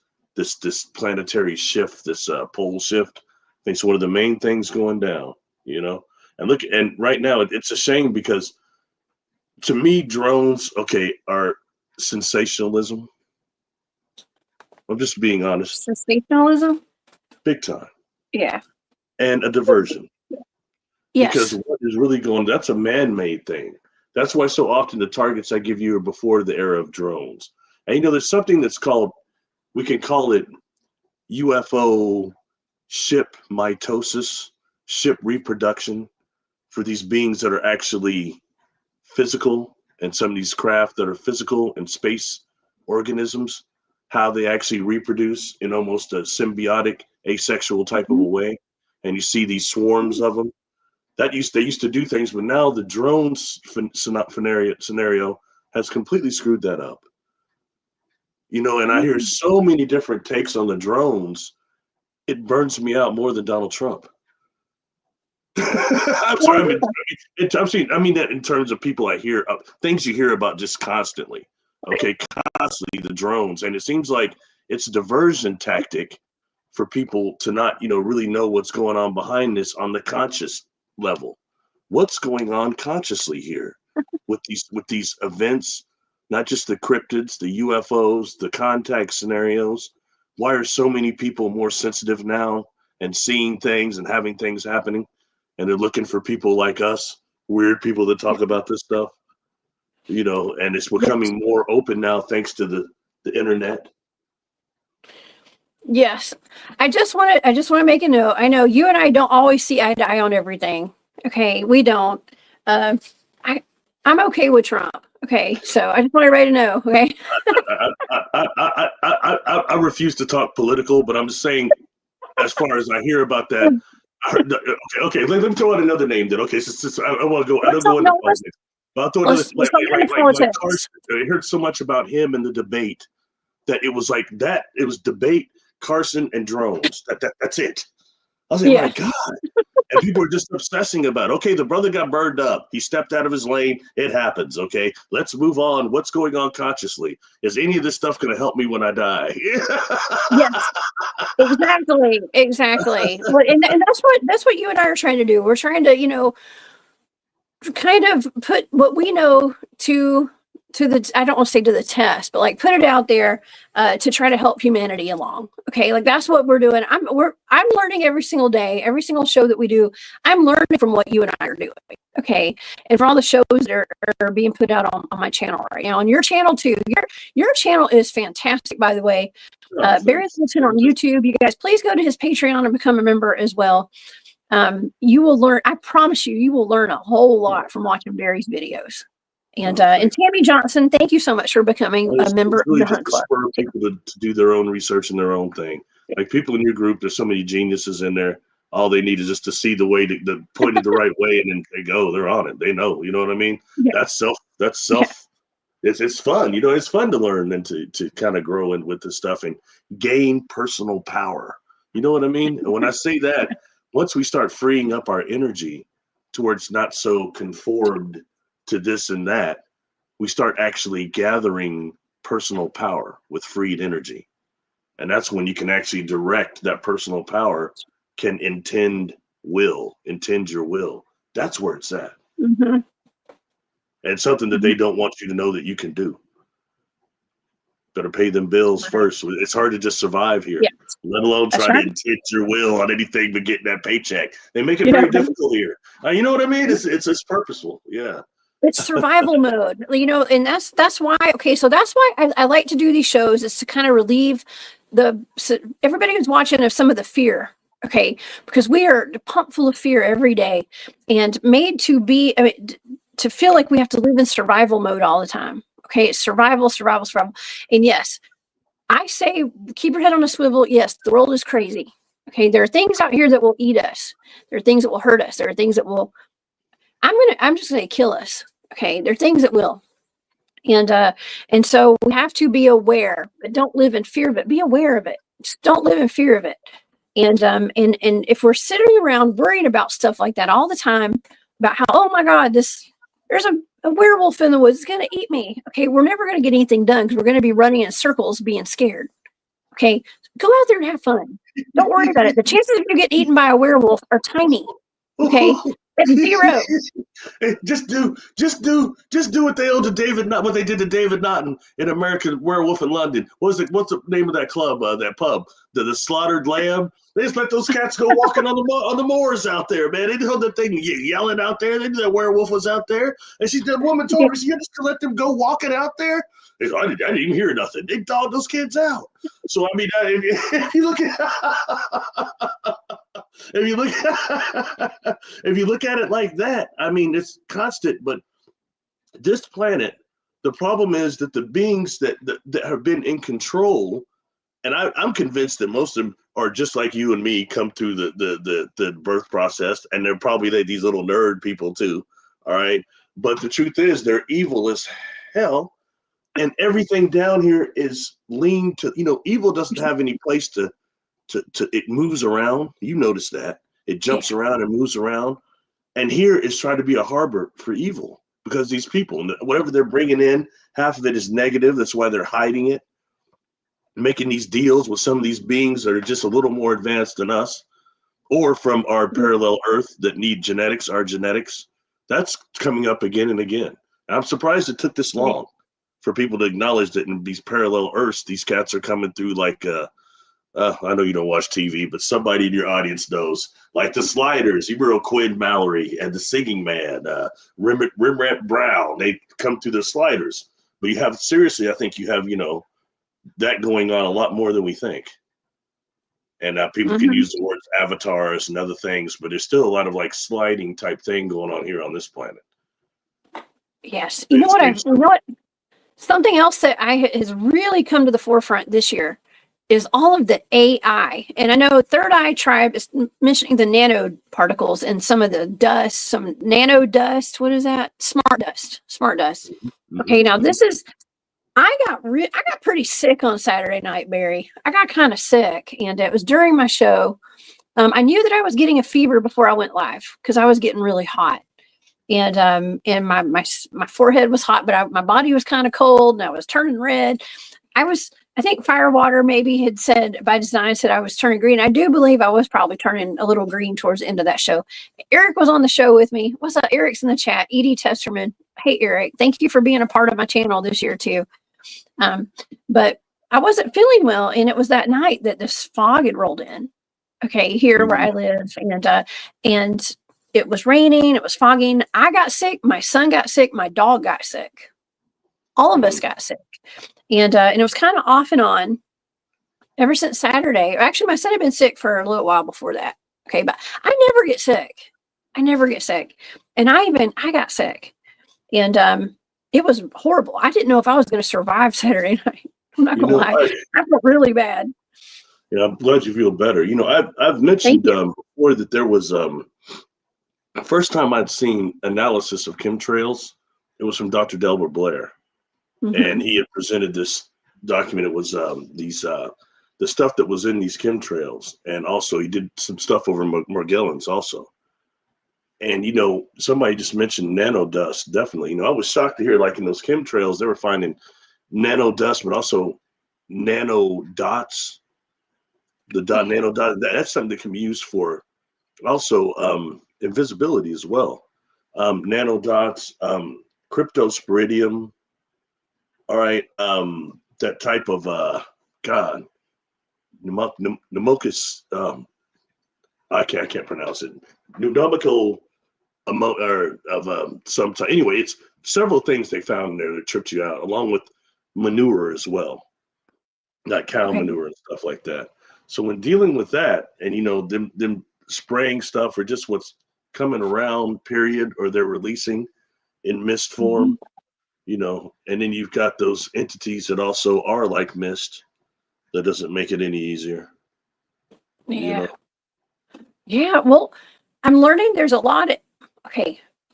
B: planetary shift, this pole shift, I think it's one of the main things going down, and right now it's a shame because to me, drones, are sensationalism. I'm just being honest.
A: Sensationalism?
B: Big time.
A: Yeah.
B: And a diversion.
A: Yes.
B: Because what is really that's a man-made thing. That's why so often the targets I give you are before the era of drones. And there's something that's called, we can call it UFO ship mitosis, ship reproduction, for these beings that are actually physical, and some of these craft that are physical and space organisms, how they actually reproduce in almost a symbiotic, asexual type of a way. And you see these swarms of them. They used to do things, but now the drones scenario has completely screwed that up. And I hear so many different takes on the drones. It burns me out more than Donald Trump. I'm sorry. I mean that in terms of people I hear, things you hear about just constantly. Constantly the drones, and it seems like it's a diversion tactic for people to not, really know what's going on behind this on the conscious level. What's going on consciously here with these events? Not just the cryptids, the UFOs, the contact scenarios. Why are so many people more sensitive now and seeing things and having things happening? And they're looking for people like us, weird people that talk about this stuff, and it's becoming more open now thanks to the internet.
A: Yes. I just want to make a note. I know you and I don't always see eye to eye on everything. Okay, we don't. I'm okay with Trump. Okay, so I just want everybody to know. Okay.
B: I refuse to talk political, but I'm just saying, as far as I hear about that, okay. Let me throw out another name then. Okay, so I want to go. I don't go into politics. But I'll throw another. Like Carson, I heard so much about him in the debate that it was like that. It was debate, Carson, and drones. That's it. I was like, my God. And people are just obsessing about, the brother got burned up. He stepped out of his lane. It happens. Okay, let's move on. What's going on consciously? Is any of this stuff going to help me when I die?
A: Yes, exactly. Well, and that's what you and I are trying to do. We're trying to, kind of put what we know to the, I don't want to say to the test, but like put it out there to try to help humanity along. Okay, like that's what we're doing. I'm learning every single day, every single show that we do. I'm learning from what you and I are doing. Okay, and for all the shows that are being put out on my channel right now, on your channel too. Your channel is fantastic, by the way. Barry Littleton on YouTube. You guys, please go to his Patreon and become a member as well. You will learn. I promise you will learn a whole lot from watching Barry's videos. And Tammy Johnson, thank you so much for becoming a member
B: really
A: of the Hunt Club.
B: For people to do their own research and their own thing. Like people in your group, there's so many geniuses in there. All they need is just to see the way the pointed the right way, and then they go. They're on it. They know. You know what I mean? Yeah. That's self It's fun, you know. It's fun to learn and to kind of grow in with this stuff and gain personal power. You know what I mean? And when I say that, once we start freeing up our energy towards not so conformed to this and that, we start actually gathering personal power with freed energy. And that's when you can actually direct that personal power, can intend your will. That's where it's at.
A: Mm-hmm.
B: And something that they don't want you to know that you can do. Better pay them bills first. It's hard to just survive here, let alone try to intend your will on anything but getting that paycheck. They make it very difficult here. You know what I mean? It's purposeful. Yeah.
A: It's survival mode, you know, and that's why. Okay, so that's why I like to do these shows, is to kind of relieve everybody who's watching of some of the fear. Okay, because we are pumped full of fear every day, and made to be, to feel like we have to live in survival mode all the time. Okay, it's survival. And yes, I say keep your head on a swivel. Yes, the world is crazy. Okay, there are things out here that will eat us. There are things that will hurt us. There are things that will, I'm just gonna kill us. Okay, there are things that will. And so we have to be aware, but don't live in fear of it. Be aware of it. Just don't live in fear of it. And if we're sitting around worrying about stuff like that all the time, about how, oh my God, there's a werewolf in the woods, it's going to eat me. Okay, we're never going to get anything done because we're going to be running in circles being scared. Okay, go out there and have fun. Don't worry about it. The chances of you getting eaten by a werewolf are tiny. Okay, it's 0.
B: Just do what they owe to David, not what they did to David Naughton in American Werewolf in London. What's the name of that club, that pub? The Slaughtered Lamb. They just let those cats go walking on the moors out there, man. They didn't know that thing yelling out there. They knew that werewolf was out there, and the woman told her, "You're just gonna let them go walking out there?" They said, I didn't even hear nothing. They dogged those kids out. So I mean, if you look at if you look at it like that, I mean, it's constant. But this planet, the problem is that the beings that have been in control, and I'm convinced that most of them are just like you and me, come through the birth process, and they're probably these little nerd people too. All right, but the truth is, they're evil as hell, and everything down here is lean to, evil doesn't have any place to it moves around. You notice that it jumps around and moves around, and here is trying to be a harbor for evil, because these people, whatever they're bringing in, half of it is negative. That's why they're hiding it, making these deals with some of these beings that are just a little more advanced than us, or from our parallel Earth that need genetics, our genetics. That's coming up again and again. I'm surprised it took this long for people to acknowledge that in these parallel Earths, these cats are coming through like, I know you don't watch TV, but somebody in your audience knows, like the Sliders, Ebro Quinn Mallory, and the Singing Man, Rembrandt Brown. They come through the Sliders. But you have, seriously, I think you have, that going on a lot more than we think. And people can use the words avatars and other things, but there's still a lot of like sliding type thing going on here on this planet.
A: Yes. You know what? Something else that has really come to the forefront this year is all of the AI. And I know Third Eye Tribe is mentioning the nanoparticles and some of the dust, some nano dust. What is that? Smart dust. Okay, now this is, I got pretty sick on Saturday night, Barry. I got kind of sick, and it was during my show. I knew that I was getting a fever before I went live because I was getting really hot, and my forehead was hot, but my body was kind of cold, and I was turning red. I think Firewater maybe had said by design said I was turning green. I do believe I was probably turning a little green towards the end of that show. Eric was on the show with me. What's up? Eric's in the chat. Edie Testerman. Hey, Eric. Thank you for being a part of my channel this year too. But I wasn't feeling well, and it was that night that this fog had rolled in. Okay, here where I live, and it was raining, it was fogging. I got sick, my son got sick, my dog got sick. All of us got sick. And it was kind of off and on ever since Saturday. Actually, my son had been sick for a little while before that. Okay, but I never get sick. And I got sick. And it was horrible. I didn't know if I was going to survive Saturday night. I'm not going to lie. I felt really bad.
B: Yeah, I'm glad you feel better. I've mentioned before that there was the first time I'd seen analysis of chemtrails. It was from Dr. Delbert Blair. and he had presented this document. It was the stuff that was in these chemtrails, and also he did some stuff over Morgellons also. And somebody just mentioned nano dust. Definitely, I was shocked to hear, like, in those chemtrails they were finding nano dust, but also nano dots. The nano dot, that's something that can be used for also invisibility as well. Nano dots, cryptosporidium. All right, that type of pneumocus. I can't pronounce it. Pneumonical of some type. Anyway, it's several things they found in there that tripped you out, along with manure as well, not cow manure and stuff like that. So when dealing with that, and them spraying stuff or just what's coming around, period, or they're releasing in mist form, and then you've got those entities that also are like mist. That doesn't make it any easier.
A: Yeah. Yeah. Well, I'm learning there's a lot of,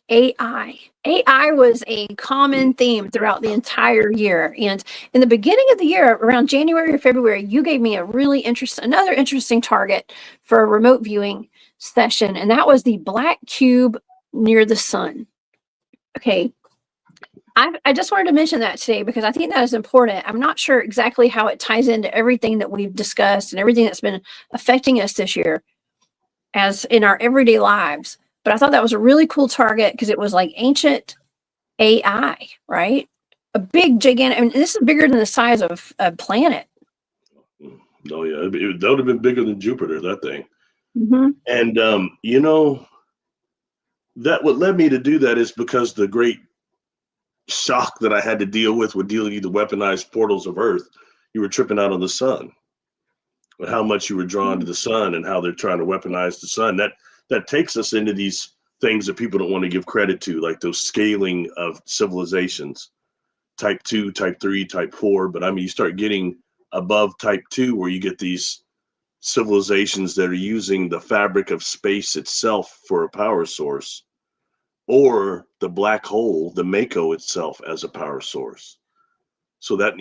A: AI. AI was a common theme throughout the entire year. And in the beginning of the year, around January or February, you gave me another interesting target for a remote viewing session. And that was the black cube near the sun. Okay. I just wanted to mention that today because I think that is important. I'm not sure exactly how it ties into everything that we've discussed and everything that's been affecting us this year as in our everyday lives. But I thought that was a really cool target because it was like ancient AI, right? A big, gigantic, I mean, this is bigger than the size of a planet.
B: Oh, yeah. That would have been bigger than Jupiter, that thing. And, that what led me to do that is because the great shock that I had to deal with dealing with the weaponized portals of Earth. You were tripping out on the sun, but how much you were drawn to the sun and how they're trying to weaponize the sun. That takes us into these things that people don't want to give credit to, like those scaling of civilizations, type 2, type 3, type 4. But I mean, you start getting above type 2 where you get these civilizations that are using the fabric of space itself for a power source, or the black hole, the Mako itself, as a power source. So that,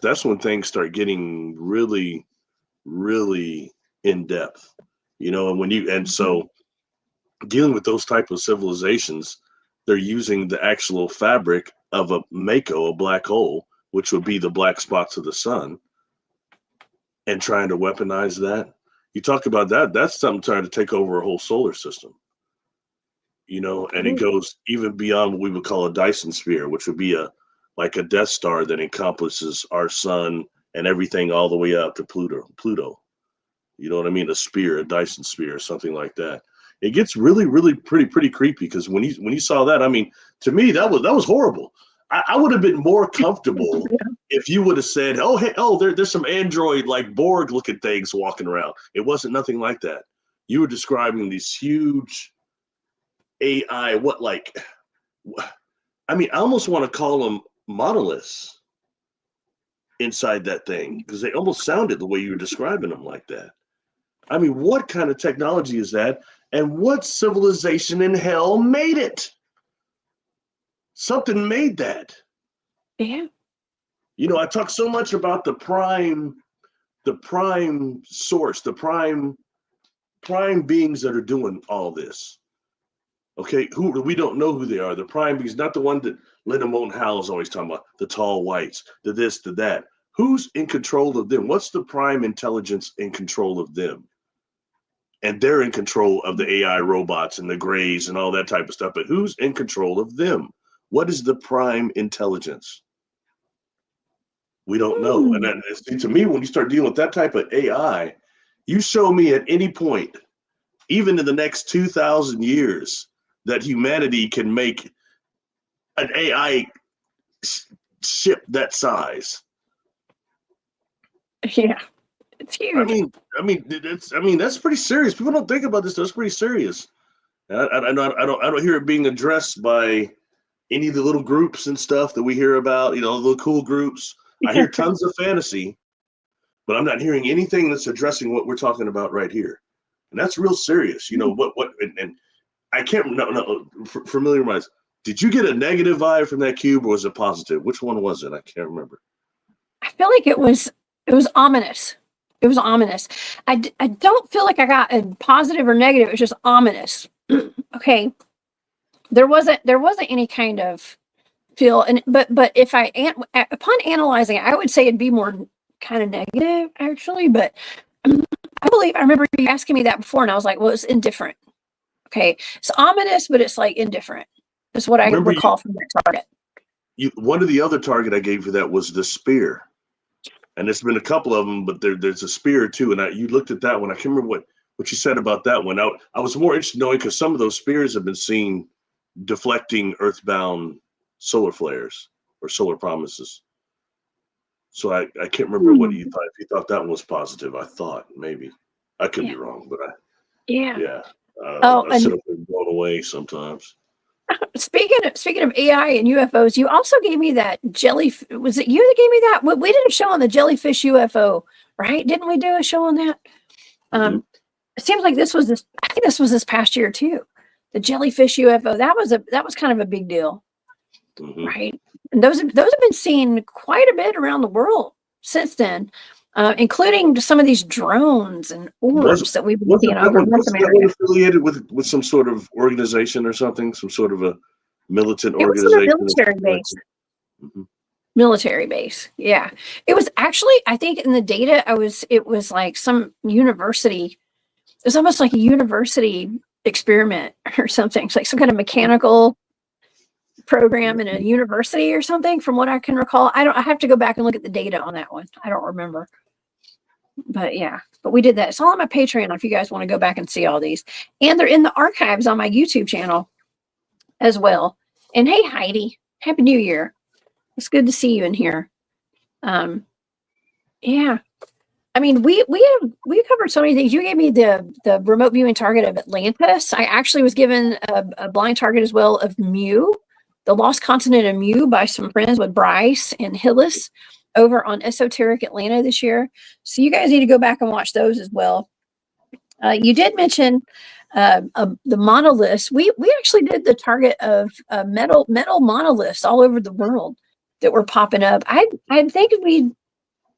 B: that's when things start getting really, really in depth, and so dealing with those type of civilizations, they're using the actual fabric of a Mako, a black hole, which would be the black spots of the sun, and trying to weaponize that. You talk about that's something trying to take over a whole solar system, and it goes even beyond what we would call a Dyson sphere, which would be like a Death Star that encompasses our sun and everything all the way up to Pluto. You know what I mean? A sphere, a Dyson sphere, something like that. It gets really, really pretty creepy because when you saw that, I mean, to me that was horrible. I would have been more comfortable if you would have said, "Oh, hey, there's some android like Borg looking things walking around." It wasn't nothing like that. You were describing these huge AI. I mean, I almost want to call them monoliths inside that thing because they almost sounded the way you were describing them like that. I mean, what kind of technology is that? And what civilization in hell made it? Something made that.
A: Yeah.
B: I talk so much about the prime source, the prime beings that are doing all this. Okay, we don't know who they are. The prime beings, not the one that Linda Moulton Howe is always talking about, the tall whites, the this, the that. Who's in control of them? What's the prime intelligence in control of them? And they're in control of the AI robots and the grays and all that type of stuff. But who's in control of them? What is the prime intelligence? We don't know. And to me, when you start dealing with that type of AI, you show me at any point, even in the next 2,000 years, that humanity can make an AI ship that size.
A: Yeah, it's huge.
B: I mean, that's pretty serious. People don't think about this. That's pretty serious. I don't hear it being addressed by any of the little groups and stuff that we hear about. The little cool groups. I hear tons of fantasy, but I'm not hearing anything that's addressing what we're talking about right here, and that's real serious. And I can't familiarize. Did you get a negative vibe from that cube, or was it positive? Which one was it? I can't remember.
A: I feel like it was ominous. It was ominous. I don't feel like I got a positive or negative. It was just ominous. Okay. There wasn't any kind of feel, but if upon analyzing it, I would say it'd be more kind of negative actually, but I remember you asking me that before and I was like, well, it's indifferent. Okay. It's ominous, but it's like indifferent. That's what I recall from that target.
B: One of the other target I gave you that was the spear. And there's been a couple of them, but there's a spear too. And you looked at that one. I can't remember what you said about that one. I was more interested in knowing because some of those spears have been seen deflecting Earthbound solar flares or solar promises. So I can't remember what you thought. If you thought that one was positive, I thought maybe. I could be wrong, but I sit up and blown away sometimes.
A: Speaking of AI and UFOs, you also gave me that was it you that gave me that? We did a show on the Jellyfish UFO, right? Didn't we do a show on that? It seems like I think this was this past year too. The Jellyfish UFO. That was kind of a big deal. Right? And those have been seen quite a bit around the world since then. Including some of these drones and orbs that we've been seeing over North America.
B: Was that affiliated with some sort of organization or something? Some sort of a militant organization?
A: It was a military base. Military base, yeah. It was actually, I think in the data, it was like some university. It was almost like a university experiment or something. It's like some kind of mechanical program in a university or something, from what I can recall. I have to go back and look at the data on that one. I don't remember. But we did that. It's all on my Patreon if you guys want to go back and see all these. And they're in the archives on my YouTube channel as well. And hey, Heidi, Happy New Year. It's good to see you in here. Yeah. I mean, we covered so many things. You gave me the remote viewing target of Atlantis. I actually was given a blind target as well of Mu, the lost continent of Mu, by some friends with Bryce and Hillis over on Esoteric Atlanta this year. So you guys need to go back and watch those as well. You did mention the monoliths. We actually did the target of metal monoliths all over the world that were popping up. I think we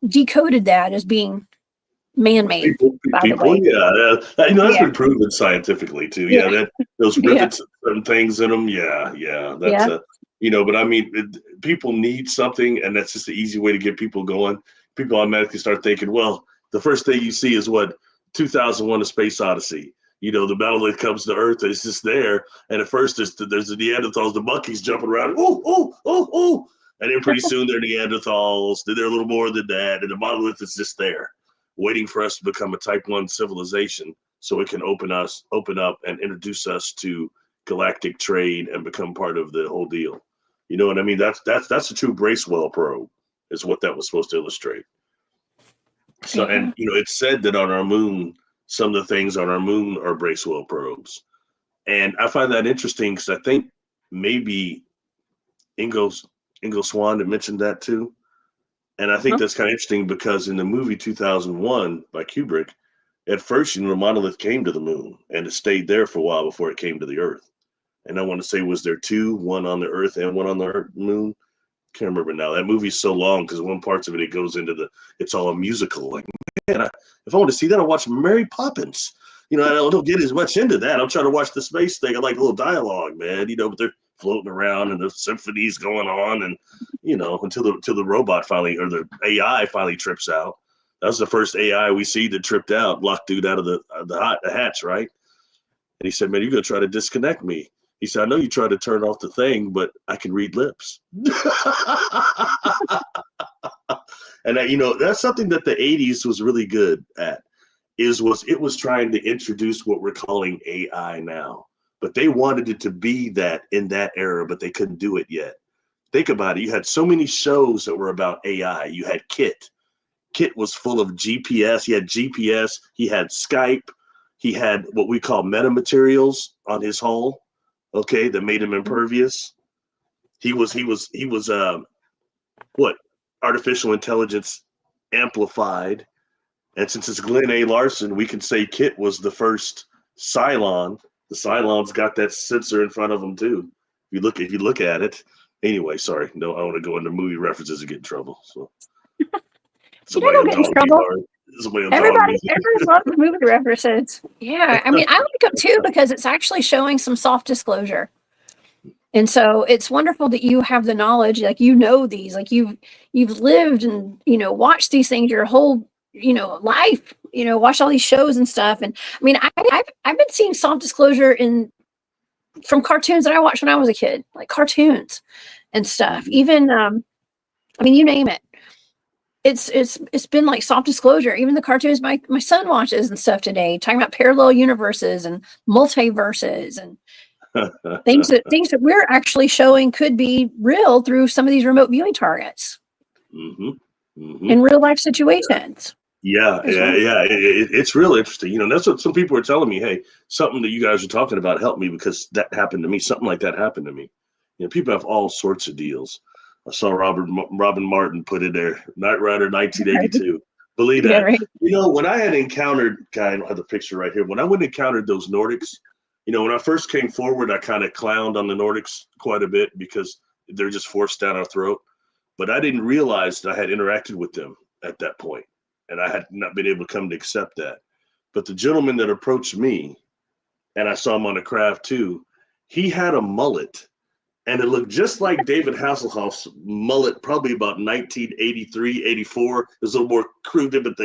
A: decoded that as being man-made.
B: That's been proven scientifically too. Yeah, those rivets and things in them. That's but I mean, people need something, and that's just the easy way to get people going. People automatically start thinking, well, the first thing you see is what 2001: A Space Odyssey. The monolith comes to Earth, and it's just there. And at first, there's the Neanderthals, the monkeys jumping around, ooh. And then pretty soon they're Neanderthals. Then they're a little more than that, and the monolith is just there, waiting for us to become a Type 1 civilization, so it can open up and introduce us to galactic trade and become part of the whole deal. You know what I mean? That's a true Bracewell probe, is what that was supposed to illustrate. So, and it's said that on our moon, some of the things on our moon are Bracewell probes, and I find that interesting because I think maybe Ingo Swann had mentioned that too. And I think that's kind of interesting because in the movie 2001 by Kubrick, at first, the monolith came to the moon and it stayed there for a while before it came to the Earth. And I want to say, was there two, one on the Earth and one on the moon? Can't remember now. That movie's so long because one parts of it goes into it's all a musical. Like, man, if I want to see that, I'll watch Mary Poppins. I don't get as much into that. I'm trying to watch the space thing. I like a little dialogue, man. But they're floating around and the symphonies going on, and until the robot finally, or the AI finally trips out. That was the first AI we see that tripped out, locked dude out of the hatch, right? And he said, "Man, you're gonna try to disconnect me." He said, "I know you try to turn off the thing, but I can read lips." And that's something that the 80s was really good at. It was trying to introduce what we're calling AI now. But they wanted it to be that in that era, but they couldn't do it yet. Think about it. You had so many shows that were about AI. You had Kit. Kit was full of GPS. He had GPS. He had Skype. He had what we call metamaterials on his hull, that made him impervious. He was artificial intelligence amplified. And since it's Glenn A. Larson, we can say Kit was the first Cylon. The Cylons got that sensor in front of them too. If if you look at it. Anyway, sorry, no, I want to go into movie references and get in trouble. So somebody will
A: get in
B: dog me
A: trouble.
B: hard. Somebody will
A: Everybody
B: dog me.
A: loves movie references. Yeah, I mean, I like them too because it's actually showing some soft disclosure. And so it's wonderful that you have the knowledge, like these, like you've lived and watched these things your whole life, watched all these shows and stuff. And I mean, I've been seeing soft disclosure from cartoons that I watched when I was a kid, like cartoons and stuff. Even I mean, you name it. It's been like soft disclosure. Even the cartoons my son watches and stuff today, talking about parallel universes and multiverses and things that we're actually showing could be real through some of these remote viewing targets in real life situations.
B: Yeah. It's real interesting. That's what some people are telling me. Hey, something that you guys are talking about helped me because that happened to me. Something like that happened to me. People have all sorts of deals. I saw Robin Martin put it there. Knight Rider 1982. Right. Believe that. Yeah, right. When I had encountered, I don't have the picture right here. When I went and encountered those Nordics, when I first came forward, I kind of clowned on the Nordics quite a bit because they're just forced down our throat. But I didn't realize that I had interacted with them at that point, and I had not been able to come to accept that. But the gentleman that approached me, and I saw him on the craft too, he had a mullet, and it looked just like David Hasselhoff's mullet, probably about 1983, 84. It was a little more crude, but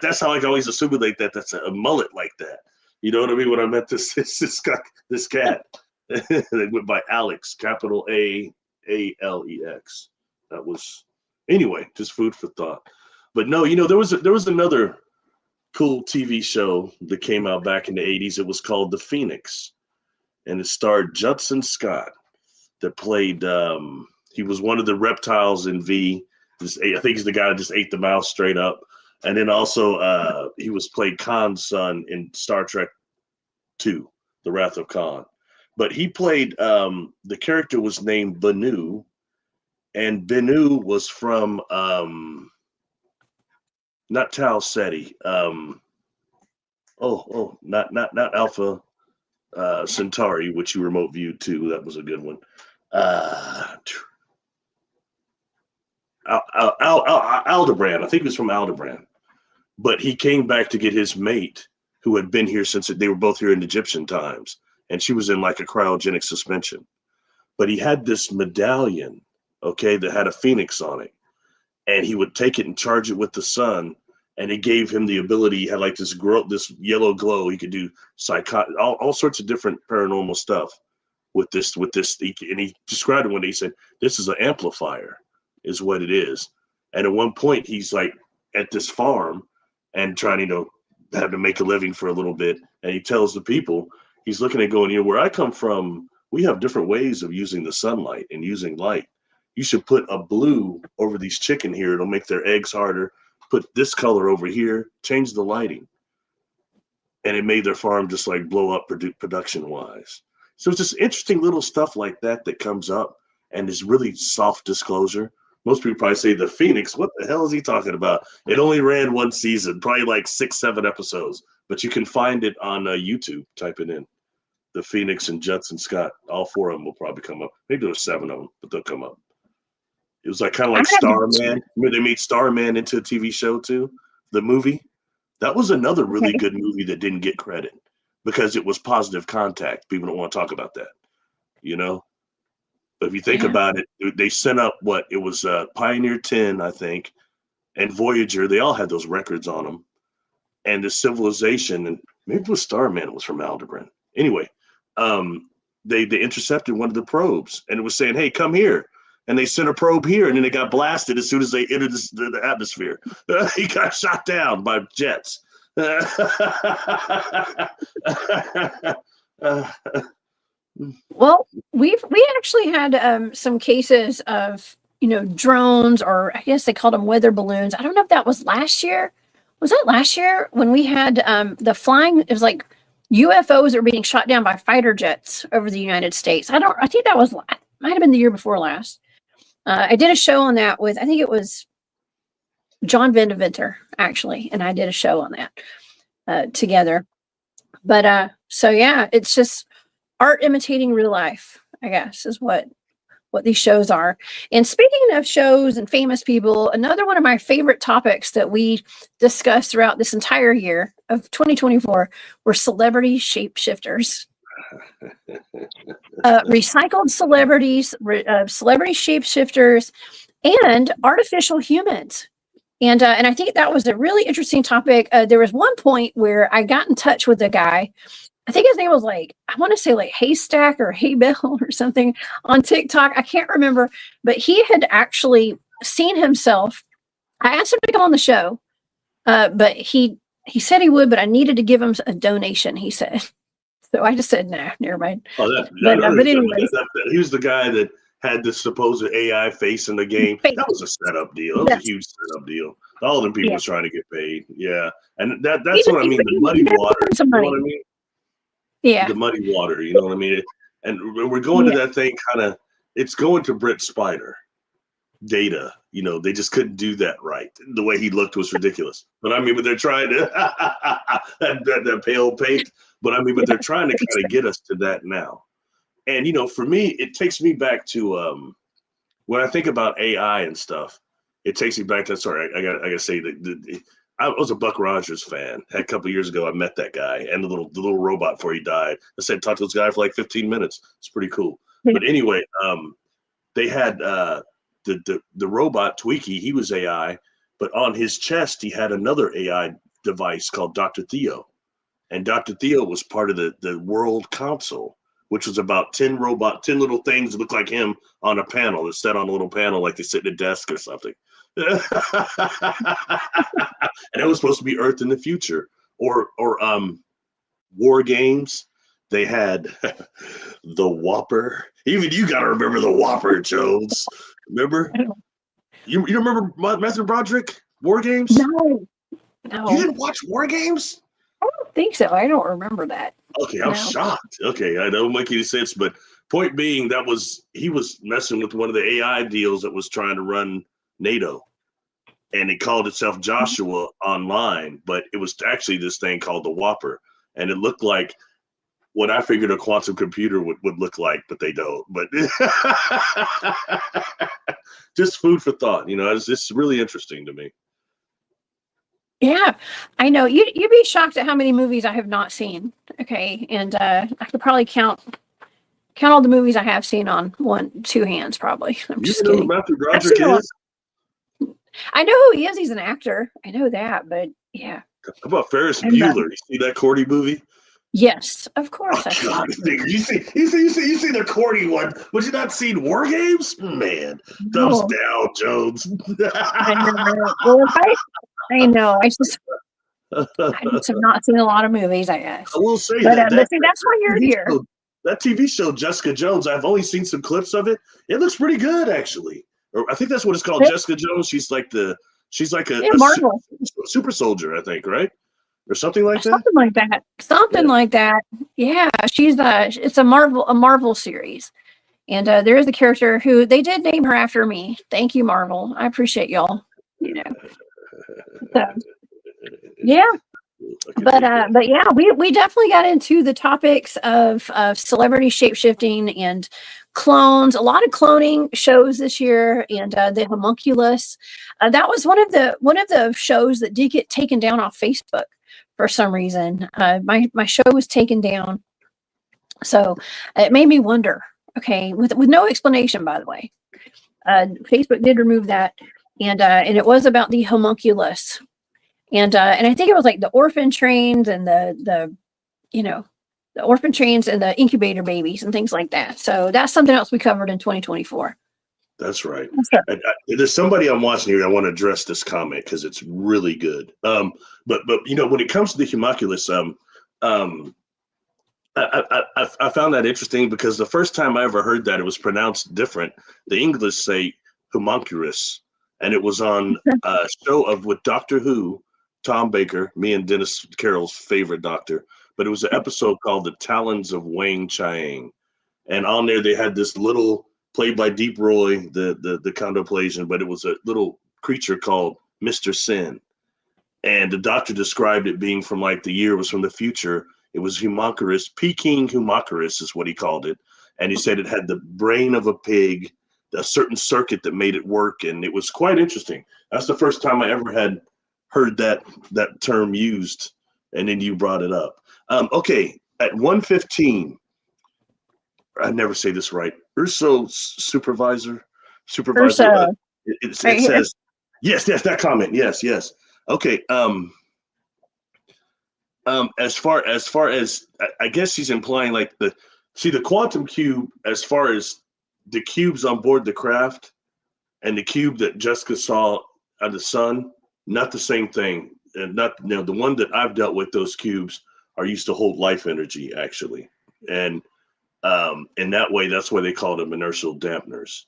B: that's how I always assimilate that. That's a mullet like that. You know what I mean? When I met this cat, they went by Alex, capital AALEX. That was, anyway, just food for thought. But no, there was another cool TV show that came out back in the 80s. It was called The Phoenix, and it starred Judson Scott that played, he was one of the reptiles in V. I think he's the guy that just ate the mouse straight up. And then also he played Khan's son in Star Trek II, The Wrath of Khan. But he played, the character was named Benu, and Benu was from, not Tal Seti, not Alpha Centauri, which you remote viewed too. That was a good one. Aldebaran. I think it was from Aldebaran. But he came back to get his mate, who had been here since they were both here in Egyptian times, and she was in like a cryogenic suspension. But he had this medallion, that had a phoenix on it, and he would take it and charge it with the sun, and it gave him the ability. He had like this yellow glow. He could do all sorts of different paranormal stuff with this. And he described it one day. He said, "This is an amplifier, is what it is." And at one point, he's like at this farm and trying to have to make a living for a little bit. And he tells the people, he's looking at going, where I come from, we have different ways of using the sunlight and using light. You should put a blue over these chicken here. It'll make their eggs harder. Put this color over here, change the lighting. And it made their farm just like blow up production wise. So it's just interesting little stuff like that comes up and is really soft disclosure. Most people probably say The Phoenix. What the hell is he talking about? It only ran one season, probably like 6-7 episodes, but you can find it on YouTube. Type it in. The Phoenix and Judson Scott. All 4 of them will probably come up. Maybe there's 7 of them, but they'll come up. It was like kind of like Starman. Remember they made Starman into a TV show too? The movie? That was another really good movie that didn't get credit because it was positive contact. People don't want to talk about that, But if you think about it, they sent up it was Pioneer 10, I think, and Voyager. They all had those records on them. And the civilization, and maybe it was Starman, it was from Aldebaran. Anyway, they intercepted one of the probes, and it was saying, "Hey, come here." And they sent a probe here, and then they got blasted as soon as they entered the atmosphere. He got shot down by jets.
A: Well, we actually had some cases of drones, or I guess they called them weather balloons. I don't know if that was last year. Was that last year when we had the flying? It was like UFOs that were being shot down by fighter jets over the United States. I think that might have been the year before last. I did a show on that with, I think it was John Vendeventer, actually, and I did a show on that together. But so yeah, it's just art imitating real life, I guess, is what these shows are. And speaking of shows and famous people, another one of my favorite topics that we discussed throughout this entire year of 2024 were celebrity shapeshifters. Recycled celebrities, celebrity shapeshifters, and artificial humans. And I think that was a really interesting topic. There was one point where I got in touch with a guy. I think his name was like, I want to say like Haystack or Haybell or something on TikTok. I can't remember, but he had actually seen himself. I asked him to come on the show, but he said he would, but I needed to give him a donation, he said. So I just said, nah, never mind.
B: Oh,
A: but anyways,
B: he was the guy that had this supposed AI face in the game. That was a setup deal. That was a huge setup deal. All of them people was trying to get paid. Yeah. And that's what I mean. The muddy water. You know what I mean?
A: Yeah.
B: The muddy water, you know what I mean? And we're going to that thing it's going to Brent Spider data. You know, they just couldn't do that right. The way he looked was ridiculous. But I mean, but they're trying to that pale paint. But I mean, but they're trying to kind of get us to that now. And, you know, for me, it takes me back to when I think about AI and stuff, it takes me back to, sorry, I gotta say that I was a Buck Rogers fan. A couple of years ago, I met that guy and the little robot before he died. I said, talk to this guy for like 15 minutes. It's pretty cool. But anyway, they had the robot Tweaky. He was AI, but on his chest he had another AI device called Dr. Theo, and Dr. Theo was part of the World Council, which was about 10 little things that look like him on a panel. They're set on a little panel like they sit at a desk or something. And it was supposed to be Earth in the future, or war games. They had the Whopper. Even you got to remember the Whopper, Jones. Remember? You remember Matthew Broderick? War Games?
A: No.
B: You didn't watch War Games?
A: I don't think so. I don't remember that.
B: Okay, I'm shocked. Okay, I don't make any sense, but point being, he was messing with one of the AI deals that was trying to run NATO, and it called itself Joshua online, but it was actually this thing called the Whopper, and it looked like what I figured a quantum computer would look like, but they don't. But just food for thought, you know. It's really interesting to me.
A: Yeah, I know. You'd be shocked at how many movies I have not seen. Okay, and I could probably count all the movies I have seen on two hands, probably. I'm just kidding.
B: Who Matthew Broderick is?
A: I know who he is. He's an actor. I know that, but yeah.
B: How about Ferris Bueller? You see that Cordy movie?
A: Yes, of course.
B: God, you see the corny one. Would you not seen War Games? Man, thumbs down, Jones.
A: I know. I just have not seen a lot of movies, I guess.
B: I will say
A: but see, that's why you're here.
B: That TV show, Jessica Jones, I've only seen some clips of it. It looks pretty good, actually. Or I think that's what it's called, Jessica Jones. She's like a
A: Marvel
B: super soldier, I think, right? Or something like that.
A: Something like that. Yeah, she's it's a Marvel series, and there is a character who they did name her after me. Thank you, Marvel. I appreciate y'all. You know. So, yeah. But yeah, we definitely got into the topics of celebrity shapeshifting and clones. A lot of cloning shows this year, and the Homunculus. That was one of the shows that did get taken down off Facebook for some reason. My show was taken down, so it made me wonder. Okay, with no explanation, by the way. Facebook did remove that, and it was about the Homunculus. And I think it was like the orphan trains and the orphan trains and the incubator babies and things like that. So that's something else we covered in 2024.
B: That's right. There's somebody I'm watching here. I want to address this comment because it's really good. But you know, when it comes to the Homunculus, I found that interesting because the first time I ever heard that, it was pronounced different. The English say homunculus, and it was on a show with Doctor Who. Tom Baker, me and Dennis Carroll's favorite doctor, but it was an episode called The Talons of Wang Chiang. And on there, they had this little, played by Deep Roy, the contemplation, but it was a little creature called Mr. Sin. And the doctor described it being from like the year was from the future. It was Homunculus, Peking Homunculus is what he called it. And he said it had the brain of a pig, a certain circuit that made it work. And it was quite interesting. That's the first time I ever had heard that term used. And then you brought it up. Okay, at 1:15, I never say this right. Urso supervisor.
A: Ursa,
B: It
A: right here.
B: says, yes, that comment. Yes. Okay. As far as I guess he's implying like the quantum cube, as far as the cubes on board the craft and the cube that Jessica saw on the sun, not the same thing. And not, you know, the one that I've dealt with, those cubes are used to hold life energy actually. And in that way, that's why they call them inertial dampeners.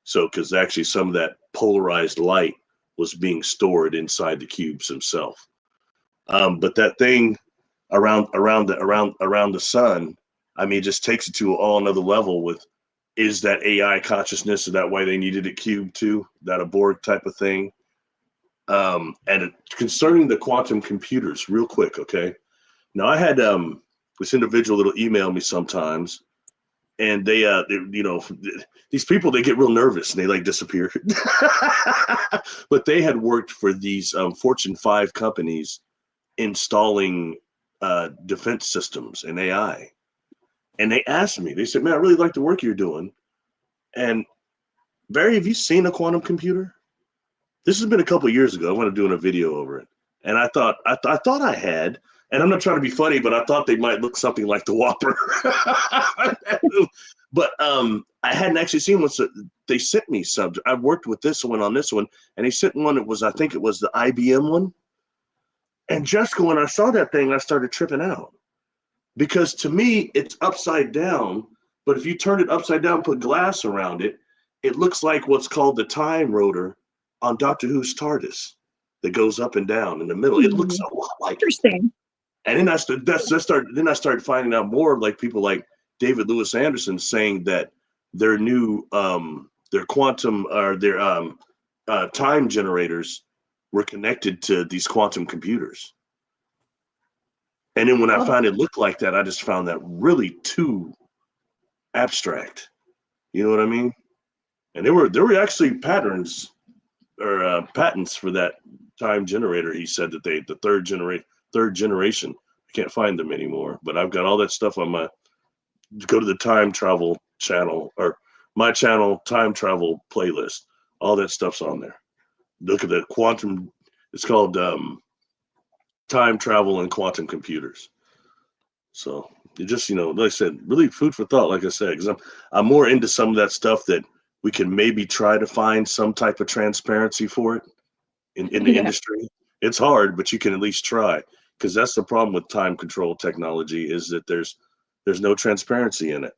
B: So, because actually some of that polarized light was being stored inside the cubes themselves. But that thing around the sun, I mean, it just takes it to all another level with, is that AI consciousness? Is that why they needed a cube too? That a Borg type of thing? Concerning the quantum computers, real quick, okay? Now I had this individual that'll email me sometimes, and they you know, these people, they get real nervous and they like disappear. But they had worked for these Fortune 5 companies installing defense systems and AI. And they asked me, they said, man, I really like the work you're doing. And Barry, have you seen a quantum computer? This has been a couple of years ago. I wanted doing a video over it. And I thought I had, and I'm not trying to be funny, but I thought they might look something like the Whopper. But I hadn't actually seen one. So they sent me some. I worked with this one on this one, and they sent one that was, I think it was the IBM one. And just when I saw that thing, I started tripping out. Because to me, it's upside down. But if you turn it upside down, put glass around it, it looks like what's called the time rotor on Doctor Who's TARDIS that goes up and down in the middle. It looks a lot like it.
A: Interesting.
B: And then I started finding out more, like people like David Lewis Anderson saying that their new their quantum or their time generators were connected to these quantum computers. And then when I found it looked like that, I just found that really too abstract. You know what I mean? And there were actually patterns or patents for that time generator. He said that the third generation. I can't find them anymore, but I've got all that stuff on my, go to the time travel channel or my channel time travel playlist. All that stuff's on there. Look at the quantum. It's called time travel and quantum computers. So it just, you know, like I said, really food for thought, like I said, because I'm more into some of that stuff that we can maybe try to find some type of transparency for it in the industry. It's hard, but you can at least try, because that's the problem with time control technology, is that there's no transparency in it.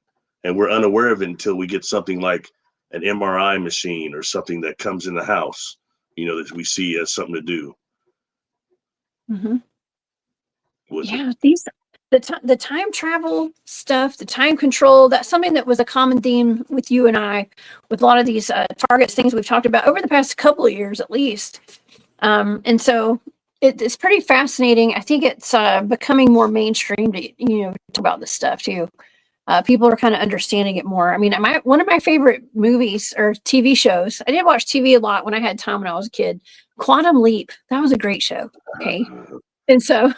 B: And we're unaware of it until we get something like an MRI machine or something that comes in the house, you know, that we see as something to do.
A: Mm-hmm. Yeah, the time travel stuff, the time control, that's something that was a common theme with you and I, with a lot of these targets, things we've talked about over the past couple of years at least. And so it's pretty fascinating. I think it's becoming more mainstream to, you know, talk about this stuff too. People are kind of understanding it more. I mean, one of my favorite movies or TV shows, I did watch TV a lot when I had time when I was a kid, Quantum Leap. That was a great show. Okay. And so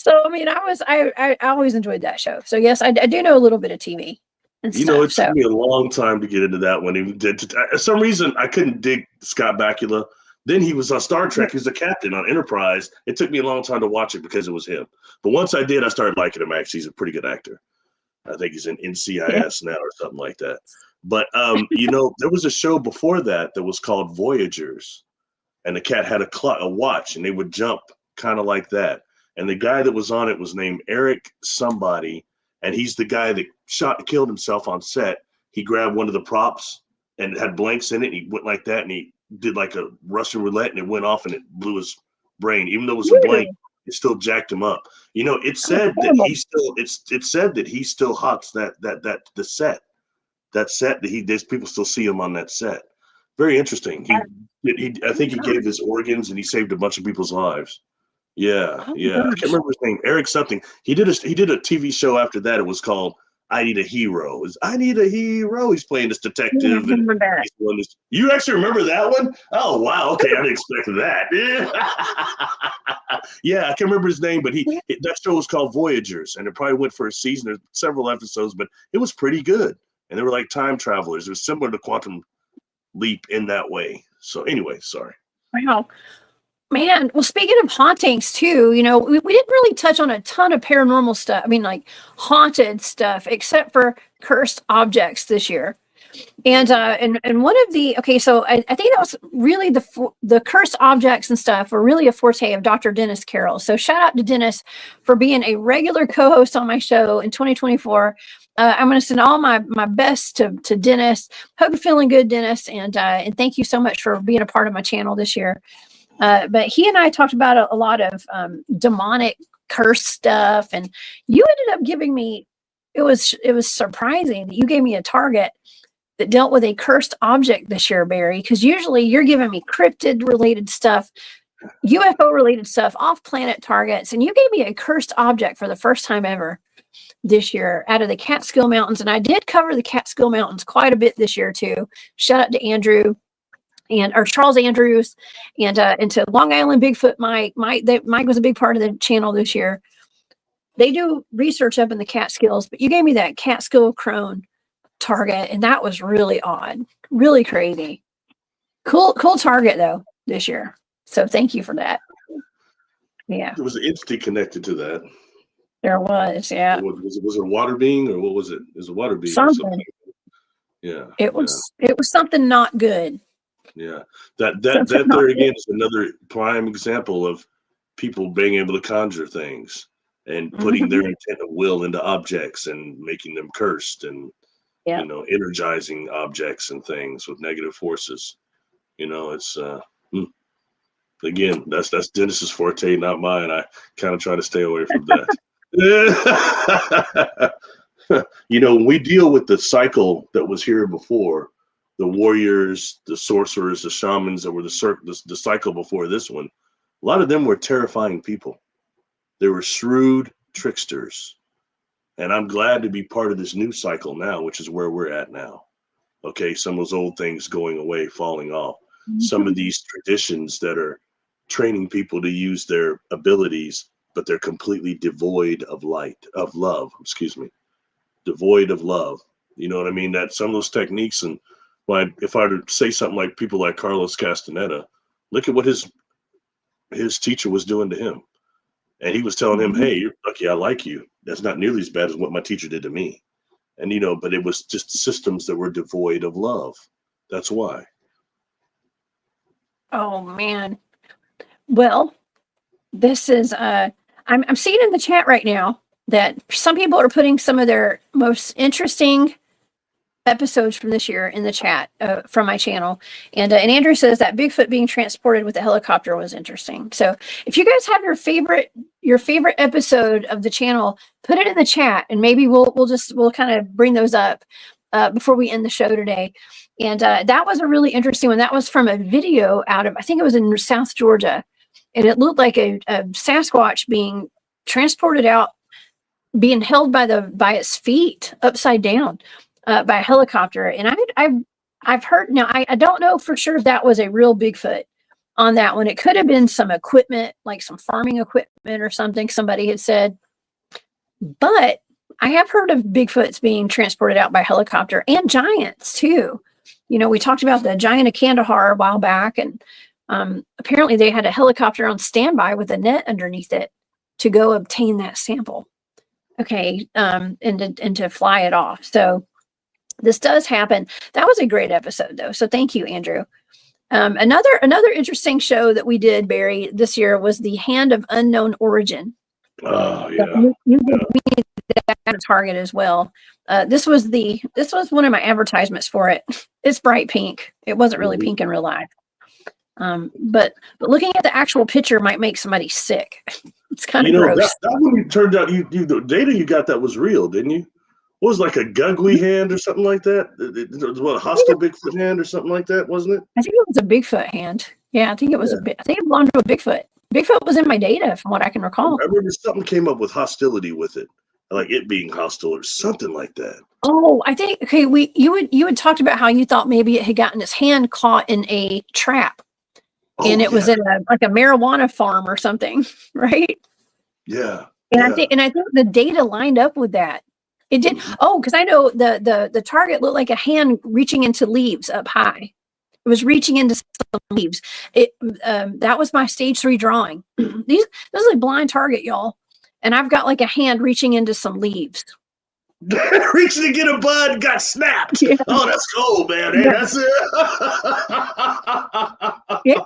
A: I mean, I always enjoyed that show. So yes, I do know a little bit of TV and
B: you
A: stuff.
B: know, it took me a long time to get into that one. For some reason, I couldn't dig Scott Bakula. Then he was on Star Trek. He was the captain on Enterprise. It took me a long time to watch it because it was him. But once I did, I started liking him. Actually, he's a pretty good actor. I think he's in NCIS now or something like that. But you know, there was a show before that was called Voyagers, and the cat had a watch, and they would jump kind of like that. And the guy that was on it was named Eric somebody, and he's the guy that killed himself on set. He grabbed one of the props and it had blanks in it, and he went like that, and he did like a Russian roulette, and it went off, and it blew his brain. Even though it was a blank, it still jacked him up. You know, it said that it said that he still hots the set that there's people still see him on that set. Very interesting. I think he gave his organs and he saved a bunch of people's lives. Yeah,
A: Oh my
B: yeah. I can't
A: gosh.
B: remember his name. Eric something. He did a TV show after that. It was called I Need a Hero. It was, I Need a Hero. He's playing this
A: Yeah, I
B: detective, and
A: remember that.
B: he's doing this. You actually remember that one? Oh wow. Okay, I didn't expect that. Yeah, yeah. I can't remember his name, but that show was called Voyagers, and it probably went for a season or several episodes, but it was pretty good. And they were like time travelers. It was similar to Quantum Leap in that way. So anyway, sorry.
A: Wow. Man, well, speaking of hauntings too, we didn't really touch on a ton of paranormal stuff. I mean, like haunted stuff, except for cursed objects this year. And one of the so I think that was really the cursed objects and stuff were really a forte of Dr. Dennis Carroll. So shout out to Dennis for being a regular co-host on my show in 2024. I'm going to send all my best to Dennis. Hope you're feeling good, Dennis, and thank you so much for being a part of my channel this year. But he and I talked about a lot of demonic curse stuff, and you ended up giving me. It was surprising that you gave me a target that dealt with a cursed object this year, Barry, because usually you're giving me cryptid related stuff, UFO related stuff, off planet targets, and you gave me a cursed object for the first time ever this year out of the Catskill Mountains. And I did cover the Catskill Mountains quite a bit this year too. Shout out to Andrew or Charles Andrews and to Long Island Bigfoot Mike. Mike was a big part of the channel this year. They do research up in the Catskills, but you gave me that Catskill crone target, and that was really odd, really crazy. Cool target though this year. So thank you for that. Yeah,
B: There was an entity connected to that.
A: there was. Yeah,
B: Was it a water being, or what was it? It was a water being.
A: something.
B: Yeah,
A: It was something not good.
B: yeah. That there again is another prime example of people being able to conjure things and putting their intent of will into objects and making them cursed and energizing objects and things with negative forces. It's again, that's Dennis's forte, not mine. I kind of try to stay away from that. When we deal with the cycle that was here before, the warriors, the sorcerers, the shamans that were the cycle before this one, a lot of them were terrifying people. They were shrewd tricksters. And I'm glad to be part of this new cycle now, which is where we're at now. Okay, some of those old things going away, falling off. Some of these traditions that are training people to use their abilities, but they're completely devoid of love, devoid of love. You know what I mean? That some of those techniques, and if I were to say something like people like Carlos Castaneda, look at what his teacher was doing to him. And he was telling him, hey, you're lucky I like you. That's not nearly as bad as what my teacher did to me. And, but it was just systems that were devoid of love. That's why.
A: Oh, man. Well, this is, I'm seeing in the chat right now that some people are putting some of their most interesting episodes from this year in the chat from my channel. And Andrew says that Bigfoot being transported with a helicopter was interesting. So if you guys have your favorite episode of the channel, put it in the chat, and maybe we'll kind of bring those up before we end the show today. And that was a really interesting one. That was from a video out of, I think it was in South Georgia, and it looked like a Sasquatch being transported out, being held by its feet upside down by a helicopter. And I've heard, now I don't know for sure if that was a real Bigfoot on that one. It could have been some equipment, like some farming equipment or something somebody had said. But I have heard of Bigfoots being transported out by helicopter, and giants too. We talked about the giant of Kandahar a while back, and apparently they had a helicopter on standby with a net underneath it to go obtain that sample. Okay, and to fly it off. So this does happen. That was a great episode, though. So thank you, Andrew. Another interesting show that we did, Barry, this year was the Hand of Unknown Origin.
B: Oh yeah.
A: You gave me that target as well. This was one of my advertisements for it. It's bright pink. It wasn't really pink in real life. But looking at the actual picture might make somebody sick. It's kind of gross.
B: That one turned out the data you got that was real, didn't you? What was it, like a Gugly hand or something like that? It was a hostile Bigfoot hand or something like that, wasn't it?
A: I think it was a Bigfoot hand. Yeah, I think it was I think it belonged to a Bigfoot. Bigfoot was in my data from what I can recall.
B: I remember something came up with hostility with it, like it being hostile or something like that.
A: Oh, I think okay. You had talked about how you thought maybe it had gotten its hand caught in a trap, and it was in like a marijuana farm or something, right?
B: Yeah.
A: And I think the data lined up with that. It did. Oh, because I know the target looked like a hand reaching into leaves up high. It was reaching into some leaves. That was my stage 3 drawing. This is a blind target, y'all, and I've got like a hand reaching into some leaves.
B: Reaching to get a bud, got snapped. Yeah. Oh, that's cool, man. Hey, that's it.
A: Yeah.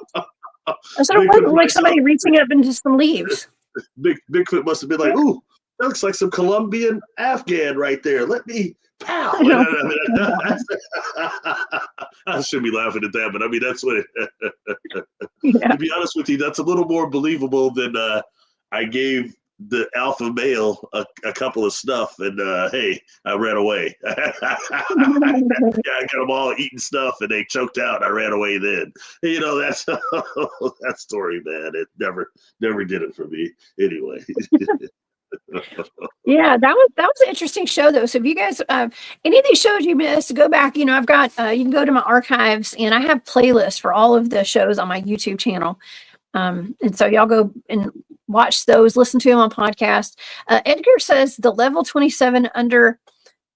A: That's what it was, like somebody reaching up into some leaves.
B: Bigfoot must have been like, ooh, that looks like some Colombian Afghan right there. Let me pow. I shouldn't be laughing at that, but I mean, that's what to be honest with you, that's a little more believable than I gave the alpha male a couple of stuff, and hey, I ran away. Yeah, I got them all eating stuff, and they choked out. I ran away then. You know, that's that story, man. It never did it for me. Anyway.
A: Yeah, that was an interesting show though. So if you guys any of these shows you missed, go back. You know, I've got you can go to my archives, and I have playlists for all of the shows on my YouTube channel. And so y'all go and watch those, listen to them on podcast. Edgar says the level 27 under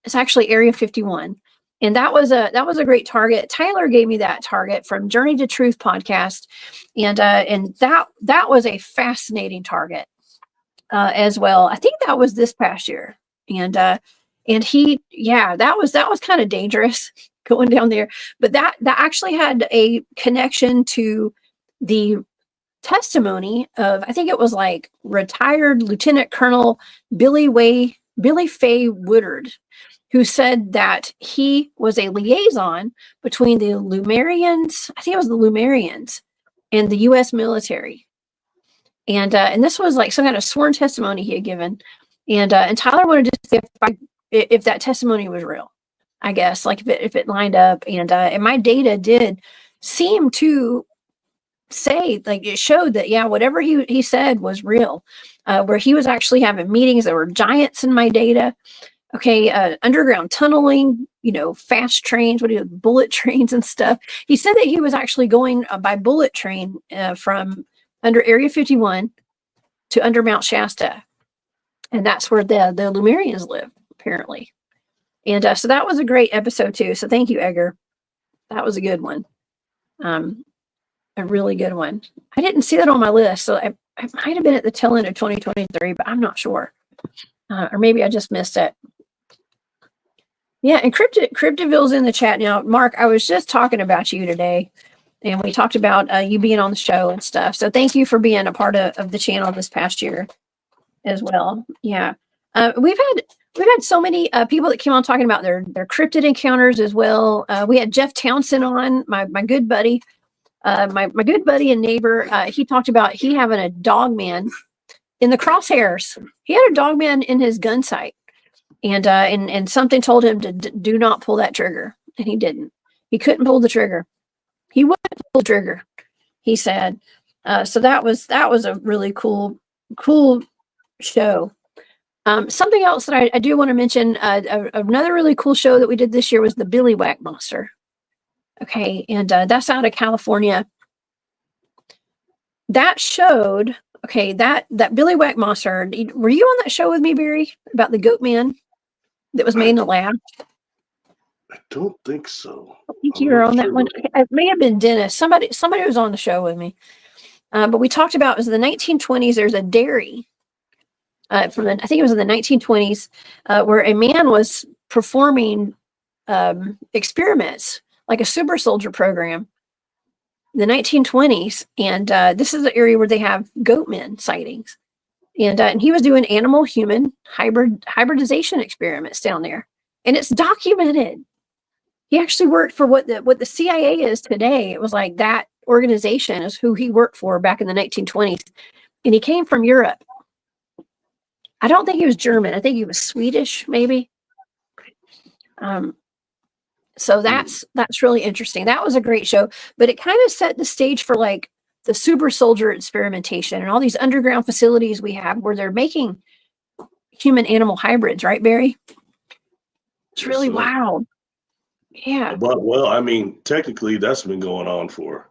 A: is actually Area 51. And that was a great target. Tyler gave me that target from Journey to Truth podcast. And that was a fascinating target as well. I think that was this past year. And he, yeah, that was kind of dangerous going down there. But that actually had a connection to the testimony of, I think it was like retired Lieutenant Colonel Billy Fay Woodard, who said that he was a liaison between the Lumerians, I think it was the Lumerians, and the U.S. military. And this was like some kind of sworn testimony he had given. And Tyler wanted to see if that testimony was real, I guess, like if it lined up. And my data did seem to say, like, it showed that, yeah, whatever he said was real, where he was actually having meetings. There were giants in my data. Okay, underground tunneling, you know, fast trains, bullet trains and stuff. He said that he was actually going by bullet train from under Area 51 to under Mount Shasta. And that's where the Lumerians live, apparently. And so that was a great episode too. So thank you, Edgar. That was a good one. A really good one. I didn't see that on my list, so I might have been at the tail end of 2023, but I'm not sure. Or maybe I just missed it. Yeah, and Cryptiville's in the chat now. Mark, I was just talking about you today, and we talked about you being on the show and stuff. So thank you for being a part of the channel this past year as well. Yeah, we've had so many people that came on talking about their cryptid encounters as well. We had Jeff Townsend on, my good buddy. My good buddy and neighbor, he talked about he having a Dogman in the crosshairs. He had a Dogman in his gun sight, and something told him to do not pull that trigger, and he didn't. He couldn't pull the trigger. He wouldn't pull the trigger, he said. So that was a really cool show. Something else that I do want to mention, another really cool show that we did this year was the Billy Whack Monster. Okay, and that's out of California. That showed, okay, that Billy Whack Monster. Were you on that show with me, Barry, about the goat man that was made in the lab?
B: I don't think so.
A: I think you were on that one. It may have been Dennis. Somebody was on the show with me. But we talked about, it was the 1920s. There's a dairy I think it was in the 1920s, where a man was performing experiments, like a super soldier program, in the 1920s. And this is the area where they have goat men sightings. And he was doing animal-human hybridization experiments down there. And it's documented. He actually worked for what the CIA is today. It was like that organization is who he worked for back in the 1920s. And he came from Europe. I don't think he was German. I think he was Swedish, maybe. So that's really interesting. That was a great show, but it kind of set the stage for like the super soldier experimentation and all these underground facilities we have where they're making human animal hybrids, right, Barry? It's really wild. Yeah.
B: But, well, I mean, technically that's been going on for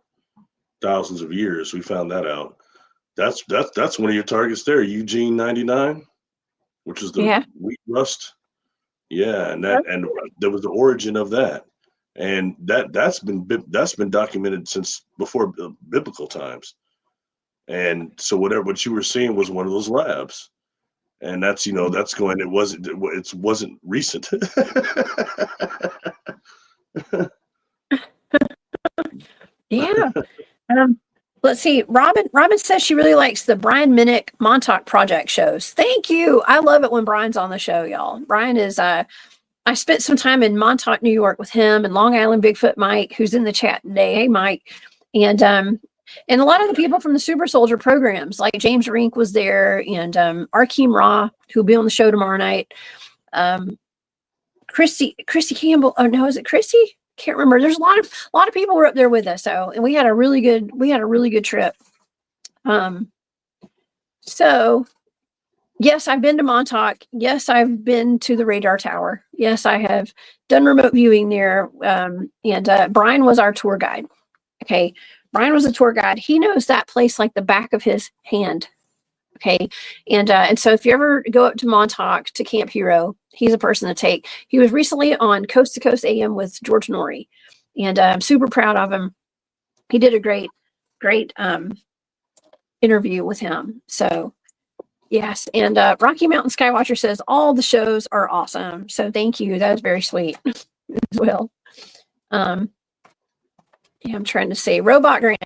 B: thousands of years. We found that out. That's one of your targets there, Eugene 99, which is the wheat rust. Yeah, and there was the origin of that, and that's been documented since before biblical times. And so what you were seeing was one of those labs, and that's going. It wasn't recent.
A: Yeah. Let's see. Robin says she really likes the Brian Minnick Montauk Project shows. Thank you. I love it when Brian's on the show, y'all. Brian is I spent some time in Montauk, New York with him and Long Island Bigfoot Mike, who's in the chat today. Hey, Mike. And a lot of the people from the Super Soldier programs, like James Rink was there, and Arkeem Ra, who'll be on the show tomorrow night. Christy Campbell. Oh no, is it Christy? Can't remember. There's a lot of people were up there with us. So, and we had a really good trip. So yes, I've been to Montauk. Yes, I've been to the radar tower. Yes, I have done remote viewing there. And Brian was our tour guide. Okay. Brian was a tour guide. He knows that place like the back of his hand. Okay. And so if you ever go up to Montauk to Camp Hero, he's a person to take. He was recently on Coast to Coast AM with George Norrie, and I'm super proud of him. He did a great interview with him. So yes. And Rocky Mountain Skywatcher says all the shows are awesome. So thank you. That was very sweet as well. Yeah, I'm trying to say Robot Granny.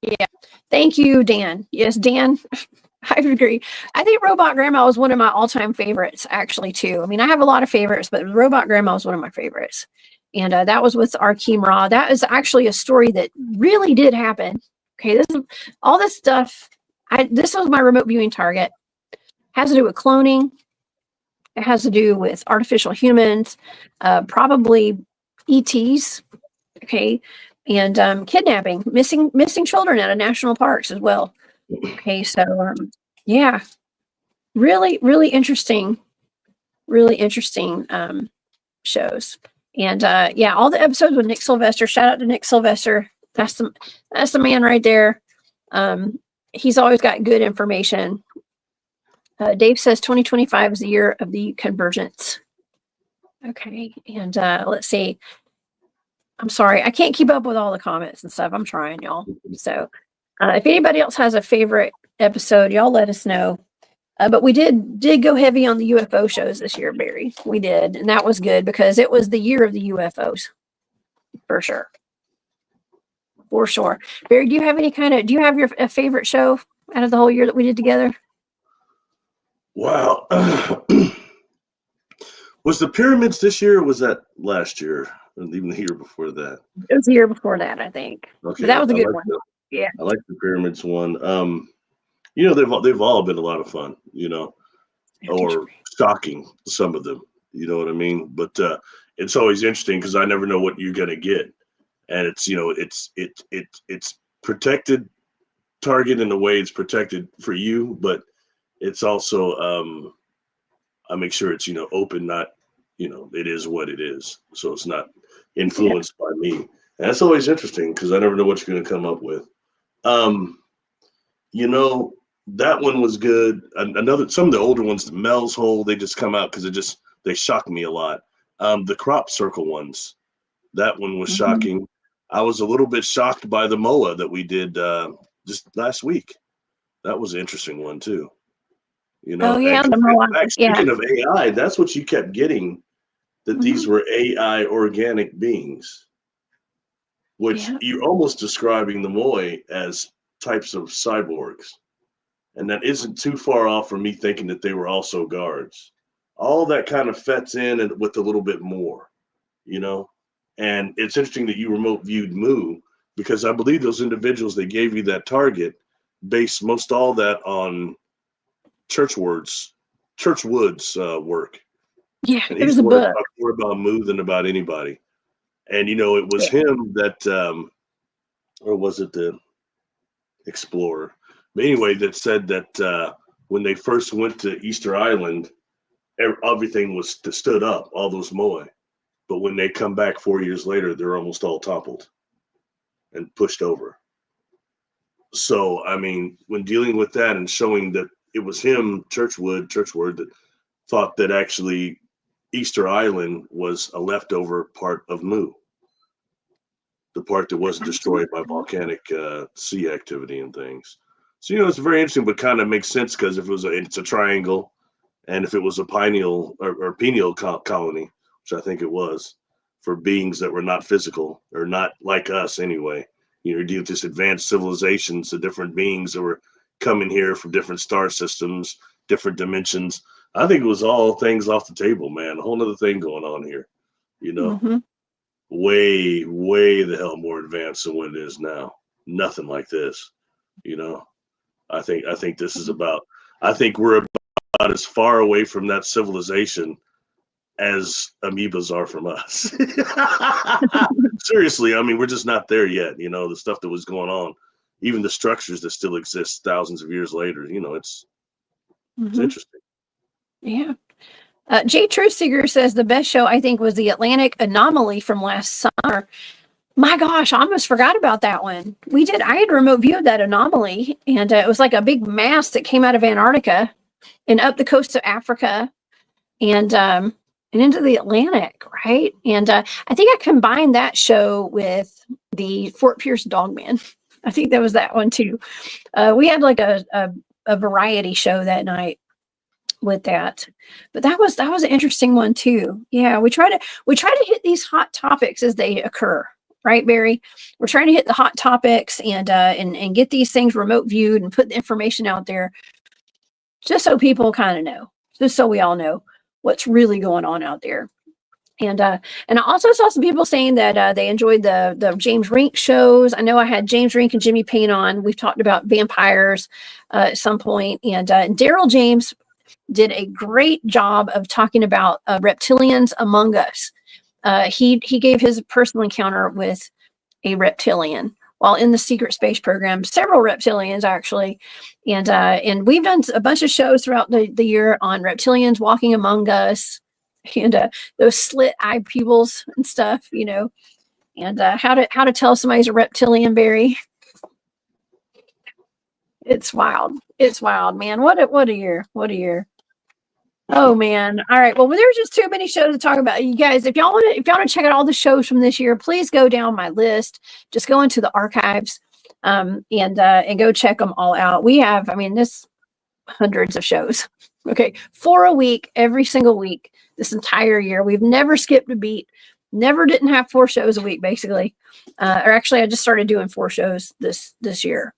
A: Yeah. Thank you, Dan. Yes, Dan. I would agree. I think Robot Grandma was one of my all-time favorites, actually, too. I mean, I have a lot of favorites, but Robot Grandma was one of my favorites. And that was with Arkeem Ra. That is actually a story that really did happen. Okay, all this stuff. This was my remote viewing target. Has to do with cloning. It has to do with artificial humans, probably ETs. Okay, and kidnapping, missing children out of national parks as well. Okay, so yeah, really interesting shows. And yeah, all the episodes with Nick Sylvester. Shout out to Nick Sylvester. That's the man right there. He's always got good information. Dave says 2025 is the year of the convergence. Okay, and let's see. I'm sorry, I can't keep up with all the comments and stuff. I'm trying, y'all. So if anybody else has a favorite episode, y'all let us know. But we did go heavy on the UFO shows this year, Barry. We did, and that was good because it was the year of the UFOs, for sure. For sure. Barry, do you have your favorite show out of the whole year that we did together?
B: Wow. Was the pyramids this year or was that last year? Or even the year before that?
A: It was the year before that, I think. Okay, but that was a good one. Yeah.
B: I like the pyramids one. They've all been a lot of fun, or shocking, some of them, you know what I mean? But it's always interesting because I never know what you're gonna get. And it's protected target in a way it's protected for you, but it's also I make sure it's open, not it is what it is, so it's not influenced by me. And that's always interesting because I never know what you're going to come up with. That one was good. Some of the older ones, the Mel's Hole, they just come out because they shock me a lot. The crop circle ones, that one was shocking. I was a little bit shocked by the MOA that we did just last week. That was an interesting one too.
A: Oh yeah, the MOA.
B: Speaking of AI, that's what you kept getting, that these were AI organic beings, which you're almost describing the Moai as types of cyborgs. And that isn't too far off from me thinking that they were also guards. All that kind of fits in and with a little bit more, And it's interesting that you remote viewed Moo, because I believe those individuals, they gave you that target based most all that on Churchwood's work.
A: Yeah,
B: and
A: there's a book
B: more about Moo than about anybody. And it was him that or was it the Explorer? But anyway, that said that when they first went to Easter Island, everything was stood up, all those moai. But when they come back 4 years later, they're almost all toppled and pushed over. So, I mean, when dealing with that and showing that it was him, Churchward, that thought that actually Easter Island was a leftover part of Mu, the part that wasn't destroyed by volcanic sea activity and things. So, it's very interesting, but kind of makes sense because if it's a triangle, and if it was a pineal or pineal colony, which I think it was, for beings that were not physical or not like us anyway, you're dealing with this advanced civilizations, the different beings that were coming here from different star systems, different dimensions. I think it was all things off the table, man. A whole nother thing going on here,
A: Mm-hmm.
B: way, way the hell more advanced than what it is now. Nothing like this, I think this is about, I think we're about as far away from that civilization as amoebas are from us. Seriously, I mean, we're just not there yet. The stuff that was going on, even the structures that still exist thousands of years later, it's interesting.
A: Yeah. Jay Truthseeker says the best show I think was the Atlantic Anomaly from last summer. My gosh, I almost forgot about that one. I had remote viewed that anomaly, and it was like a big mass that came out of Antarctica and up the coast of Africa and into the Atlantic, right? And I think I combined that show with the Fort Pierce Dogman. I think that was that one too. We had like a variety show that night with that, but that was an interesting one too. Yeah, we try to hit these hot topics as they occur, right, Barry? We're trying to hit the hot topics and get these things remote viewed and put the information out there, just so people kind of know, just so we all know what's really going on out there. And I also saw some people saying that they enjoyed the James Rink shows. I know I had James Rink and Jimmy Payne on. We've talked about vampires at some point, and Daryl James did a great job of talking about reptilians among us. He gave his personal encounter with a reptilian while in the secret space program, several reptilians actually, and we've done a bunch of shows throughout the year on reptilians walking among us, and those slit eye pupils and stuff, and how to tell somebody's a reptilian, Barry. It's wild, man. What a year. Oh man. All right. Well, there's just too many shows to talk about. You guys, if y'all want to check out all the shows from this year, please go down my list. Just go into the archives and go check them all out. We have, this hundreds of shows. Okay. 4 a week, every single week, this entire year. We've never skipped a beat. Never didn't have 4 shows a week, basically. Or actually, I just started doing 4 shows this year.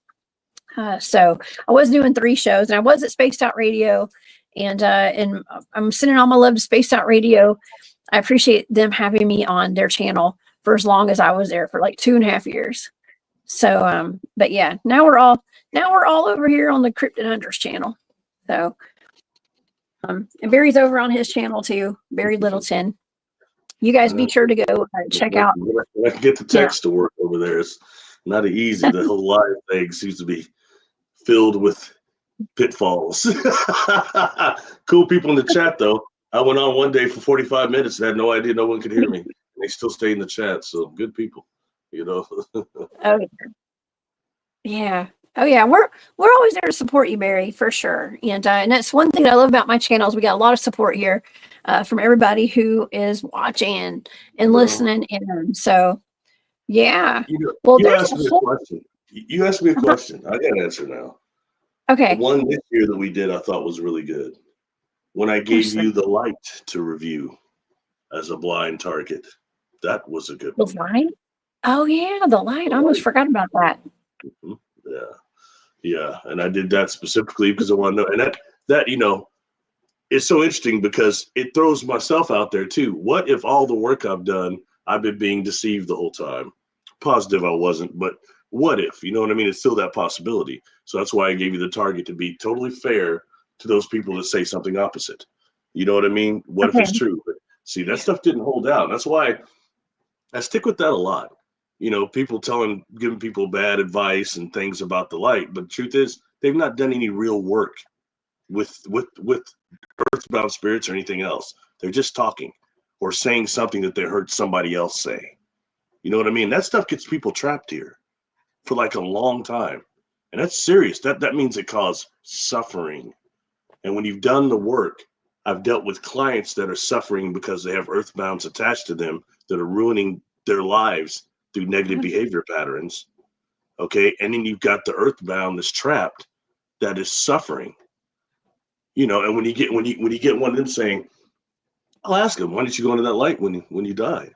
A: So I was doing 3 shows, and I was at Spaced Out Radio. And I'm sending all my love to Spaced Out Radio. I appreciate them having me on their channel for as long as I was there, for like 2.5 years. So, but yeah, now we're all over here on the Cryptid Hunters channel. So, and Barry's over on his channel too, Barry Littleton. You guys be sure to go check out.
B: I can get the text to work over there. It's not easy. The whole live thing seems to be filled with pitfalls. Cool people in the chat though. I went on one day for 45 minutes and had no idea no one could hear me. And they still stay in the chat. So good people,
A: Oh yeah. Oh yeah. We're always there to support you, Barry, for sure. And that's one thing I love about my channel is we got a lot of support here from everybody who is watching and listening in. So yeah.
B: Well, you asked me a question. You asked me a question. I got an answer now.
A: Okay.
B: The one this year that we did, I thought was really good. When I gave you the light to review as a blind target, that was a good one.
A: The light? Oh yeah, the light. I almost forgot about that.
B: Mm-hmm. Yeah, and I did that specifically because I want to know. And that it's so interesting because it throws myself out there too. What if all the work I've done, I've been being deceived the whole time? Positive I wasn't, but what if? You know what I mean? It's still that possibility. So that's why I gave you the target, to be totally fair to those people that say something opposite. You know what I mean? What if it's true? But see, that stuff didn't hold out. That's why I stick with that a lot. You know, people giving people bad advice and things about the light, but the truth is they've not done any real work with earthbound spirits or anything else. They're just talking or saying something that they heard somebody else say. You know what I mean? That stuff gets people trapped here for like a long time. And that's serious. That means it causes suffering. And when you've done the work, I've dealt with clients that are suffering because they have earthbounds attached to them that are ruining their lives through negative behavior patterns. Okay. And then you've got the earthbound that's trapped that is suffering. You know, and when you get one of them saying, I'll ask them, why didn't you go into that light when you died?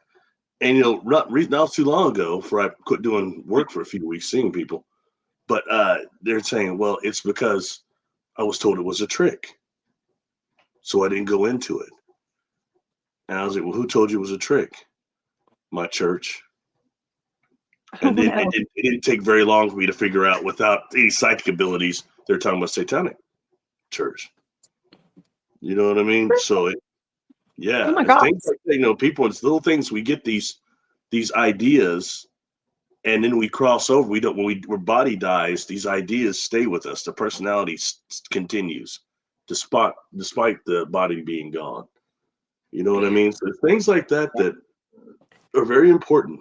B: And you know, not too long ago, before I quit doing work for a few weeks, seeing people, but they're saying, well, it's because I was told it was a trick, so I didn't go into it. And I was like, well, who told you it was a trick? My church. And then it didn't take very long for me to figure out, without any psychic abilities, they're talking about satanic church. You know what I mean? So yeah,
A: oh my God.
B: things like that, you know, people, it's little things. We get these ideas, and then we cross over. We don't, when our body dies, these ideas stay with us. The personality continues, despite the body being gone. You know what I mean? So things like that are very important.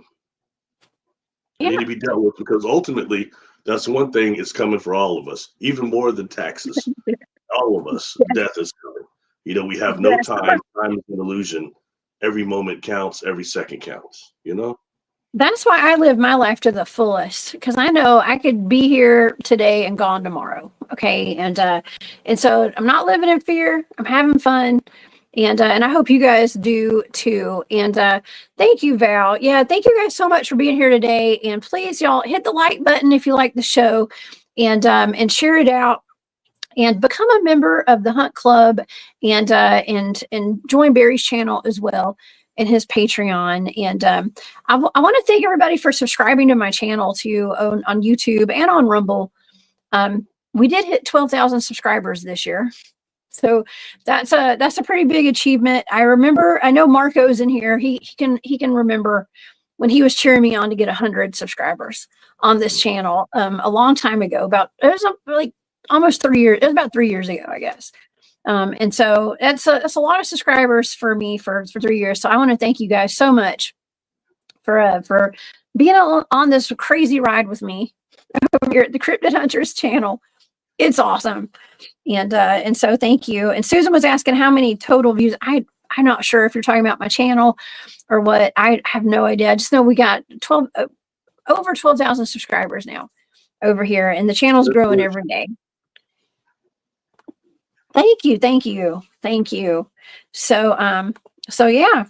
B: They need to be dealt with, because ultimately, that's one thing is coming for all of us, even more than taxes. All of us, death is coming. You know, we have no time. Time is an illusion. Every moment counts. Every second counts. You know?
A: That's why I live my life to the fullest, because I know I could be here today and gone tomorrow. Okay. And so I'm not living in fear. I'm having fun. And I hope you guys do too. And thank you, Val. Yeah, thank you guys so much for being here today. And please, y'all, hit the like button if you like the show, and share it out, and become a member of the Hunt Club, and join Barry's channel as well, and his Patreon. And I want to thank everybody for subscribing to my channel too, on YouTube and on Rumble. We did hit 12,000 subscribers this year. So that's a pretty big achievement. I know Marco's in here. He can remember when he was cheering me on to get 100 subscribers on this channel a long time ago. It was like almost 3 years. It was about 3 years ago, I guess. And so that's a lot of subscribers for me for 3 years. So I want to thank you guys so much for being on this crazy ride with me over here at the Cryptid Hunters channel. It's awesome. And so thank you. And Susan was asking how many total views. I'm not sure if you're talking about my channel or what. I have no idea. I just know we got over 12,000 subscribers now over here, and the channel's growing every day. Thank you. So yeah.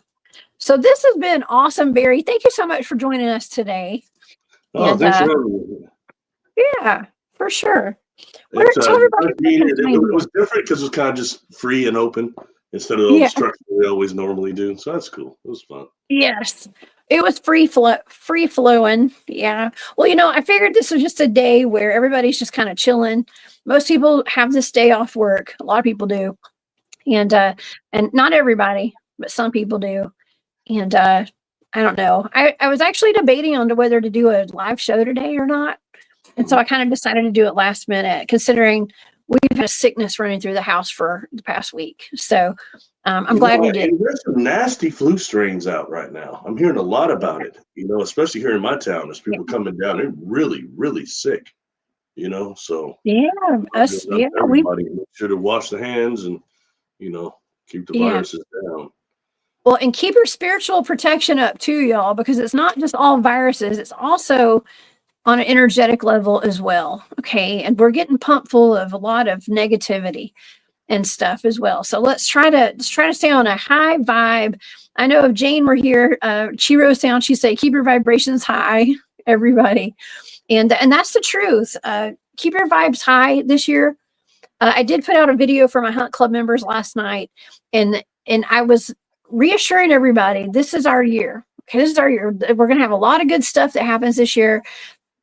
A: So this has been awesome, Barry. Thank you so much for joining us today.
B: Oh, thanks for having me.
A: Yeah, for sure.
B: It was different because it was kind of just free and open instead of the structure we always normally do. So that's cool. It was fun. Yes.
A: It was free flowing. Yeah. Well, I figured this was just a day where everybody's just kind of chilling. Most people have this day off work. A lot of people do. And not everybody, but some people do. And I don't know. I was actually debating on whether to do a live show today or not. And so I kind of decided to do it last minute, considering we've had a sickness running through the house for the past week. So I'm glad we did.
B: There's some nasty flu strains out right now. I'm hearing a lot about it, especially here in my town. There's people coming down. They're really, really sick, so.
A: Yeah.
B: Everybody make sure to wash the hands and, keep the viruses down.
A: Well, and keep your spiritual protection up too, y'all, because it's not just all viruses. It's also on an energetic level as well. Okay. And we're getting pumped full of a lot of negativity and stuff as well. So let's try to stay on a high vibe. I know if Jane were here, she wrote down, she said, keep your vibrations high, everybody. And that's the truth. Keep your vibes high this year. I did put out a video for my Hunt Club members last night, and I was reassuring everybody, this is our year. Okay. This is our year. We're going to have a lot of good stuff that happens this year.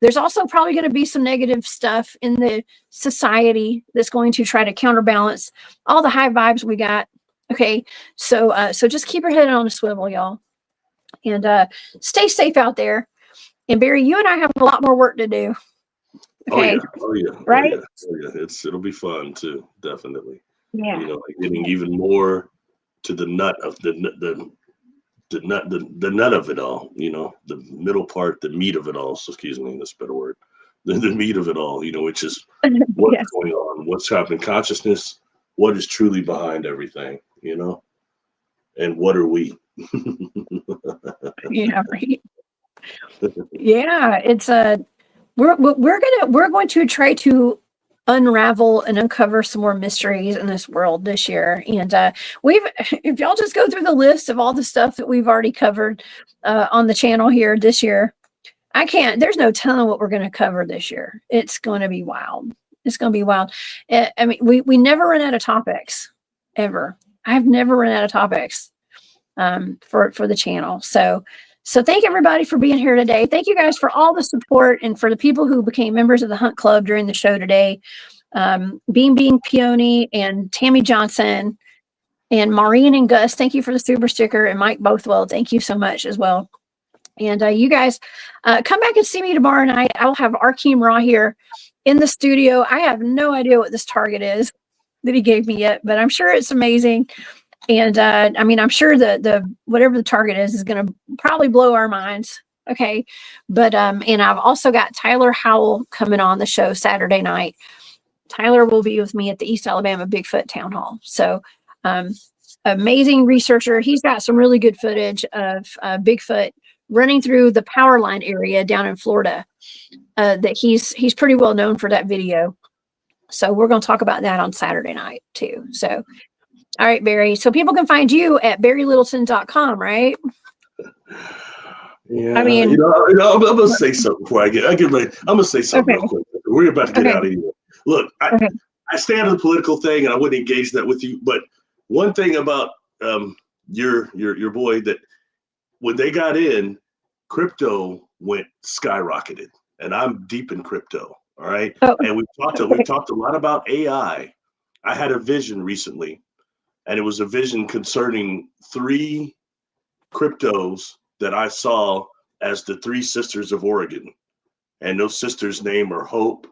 A: There's also probably going to be some negative stuff in the society that's going to try to counterbalance all the high vibes we got. Okay. So just keep your head on a swivel, y'all, and stay safe out there. And Barry, you and I have a lot more work to do. Okay.
B: Oh yeah.
A: Right?
B: Oh yeah. It'll be fun too, definitely.
A: Yeah.
B: You know, like getting even more to the nut of the nut of it all, you know, the middle part, the meat of it all. So excuse me, that's a better word. The meat of it all, you know, which is what's
A: Yes.
B: going on, what's happening, consciousness, what is truly behind everything, you know, and what are we?
A: Yeah, right. Yeah, it's we're going to try to unravel and uncover some more mysteries in this world this year. And if y'all just go through the list of all the stuff that we've already covered on the channel here this year, there's no telling what we're going to cover this year. It's going to be wild. It's going to be wild. I mean, we never run out of topics, ever. I've never run out of topics for the channel. So thank everybody for being here today. Thank you guys for all the support and for the people who became members of the Hunt Club during the show today. Being Peony and Tammy Johnson and Maureen and Gus, thank you for the super sticker, and Mike Bothwell, thank you so much as well. And you guys come back and see me tomorrow night. I'll have Arkeem Raw here in the studio. I have no idea what this target is that he gave me yet, but I'm sure it's amazing. And I mean, I'm sure the whatever the target is going to probably blow our minds. Okay. But and I've also got Tyler Howell coming on the show Saturday night. Tyler will be with me at the East Alabama Bigfoot Town Hall. So amazing researcher. He's got some really good footage of Bigfoot running through the power line area down in Florida. That he's pretty well known for that video. So we're going to talk about that on Saturday night too. So all right, Barry. So people can find you at barrylittleton.com, right?
B: Yeah,
A: I mean,
B: I'm gonna say something before I get ready. I'm gonna say something real quick. We're about to get out of here. Look, I stand on the political thing, and I wouldn't engage that with you. But one thing about your boy, that when they got in, crypto went skyrocketed, and I'm deep in crypto. All right, and we've talked a lot about AI. I had a vision recently. And it was a vision concerning 3 cryptos that I saw as the 3 sisters of Oregon. And those sisters' name are Hope,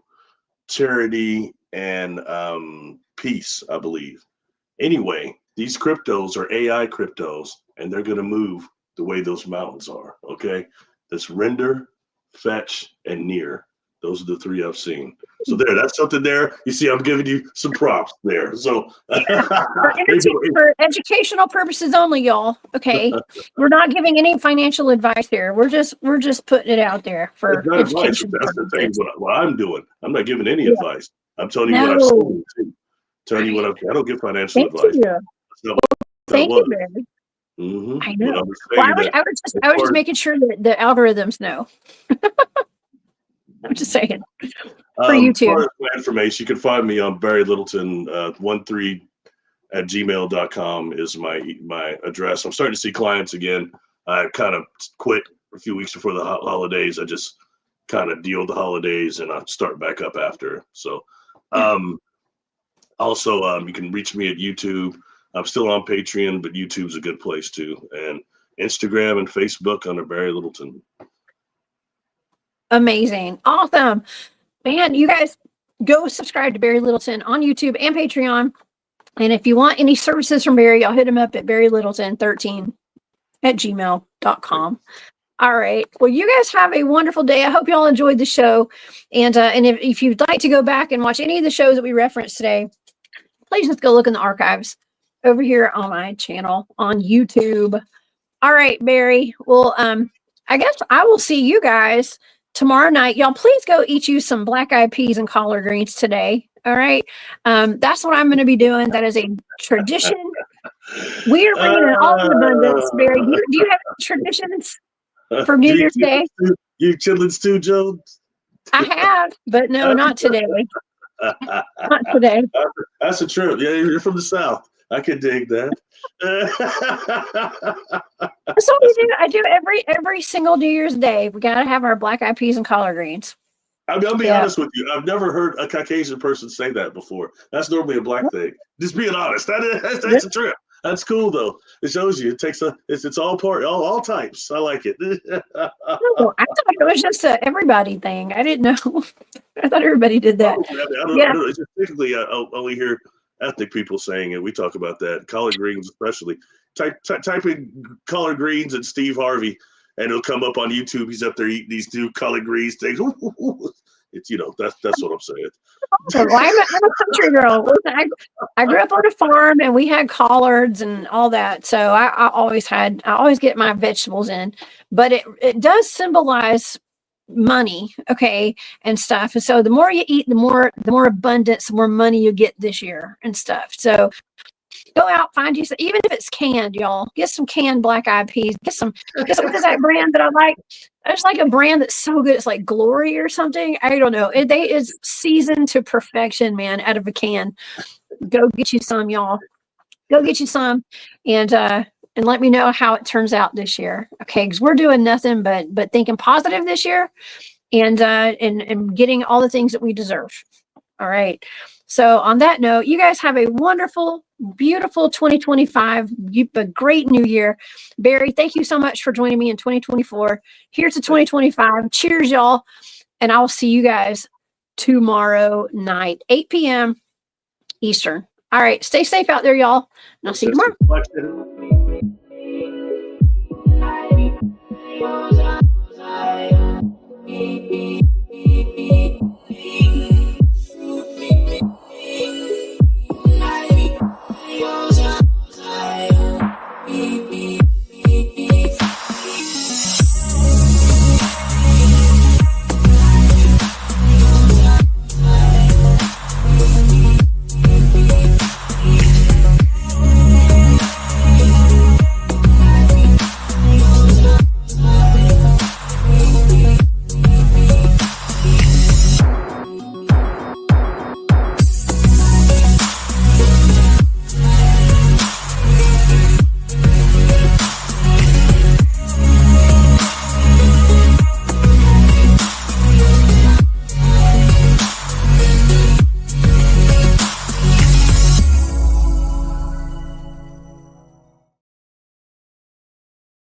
B: Charity, and Peace, I believe. Anyway, these cryptos are AI cryptos, and they're going to move the way those mountains are, okay? That's Render, Fetch, and Near. Those are the 3 I've seen. So that's something there. You see, I'm giving you some props there. So
A: for educational purposes only, y'all. Okay, we're not giving any financial advice here. We're just putting it out there for education.
B: That's the thing. What I'm doing, I'm not giving any advice. I'm telling you what I've seen. Telling you what I don't give financial advice.
A: Thank you, Barry.
B: Mm-hmm.
A: I know. I was just making sure that the algorithms know. I'm just saying. For you too.
B: For information, you can find me on Barry Littleton 13 at gmail.com is my address. I'm starting to see clients again. I kind of quit a few weeks before the holidays. I just kind of deal with the holidays, and I start back up after. So also you can reach me at YouTube. I'm still on Patreon, but YouTube's a good place too. And Instagram and Facebook under Barry Littleton.
A: Amazing. Awesome. Man, you guys go subscribe to Barry Littleton on YouTube and Patreon. And if you want any services from Barry, I'll hit him up at barrylittleton13 at gmail.com. All right. Well, you guys have a wonderful day. I hope you all enjoyed the show. And if you'd like to go back and watch any of the shows that we referenced today, please just go look in the archives over here on my channel on YouTube. All right, Barry. Well, I guess I will see you guys tomorrow night. Y'all, please go eat you some black-eyed peas and collard greens today. All right. That's what I'm going to be doing. That is a tradition. We are bringing in all the abundance. Barry, do you have traditions for New Year's Day?
B: You chitlins too, Jones?
A: I have, but no, not today. Not today.
B: That's a trip. Yeah, you're from the South. I can dig that.
A: That's what we do. I do every single New Year's Day. We got to have our black-eyed peas and collard greens.
B: I'll be honest with you. I've never heard a Caucasian person say that before. That's normally a black thing. Just being honest. That's a trip. That's cool though. It shows you. It takes it's all types. I like it.
A: Oh, I thought it was just a everybody thing. I didn't know. I thought everybody did that.
B: I don't know. It's just typically I only hear ethnic people saying it. We talk about that. Collard greens, especially. Type in collard greens and Steve Harvey, and it'll come up on YouTube. He's up there eating these new collard greens things. It's that's what I'm saying.
A: Well, I'm a country girl. Listen, I grew up on a farm and we had collards and all that. So I always get my vegetables in, but it does symbolize money, okay, and stuff. And so the more you eat, the more abundance, the more money you get this year and stuff. So go out, find you some, even if it's canned, y'all. Get some canned black eyed peas. Get some what is that brand that I like? There's like a brand that's so good. It's like Glory or something. I don't know. It's seasoned to perfection, man, out of a can. Go get you some, y'all. Go get you some and let me know how it turns out this year. Okay, because we're doing nothing but thinking positive this year and getting all the things that we deserve. All right. So on that note, you guys have a wonderful, beautiful 2025, a great new year. Barry, thank you so much for joining me in 2024. Here's to 2025. Cheers, y'all. And I'll see you guys tomorrow night, 8 p.m. Eastern. All right. Stay safe out there, y'all. And I'll see you tomorrow.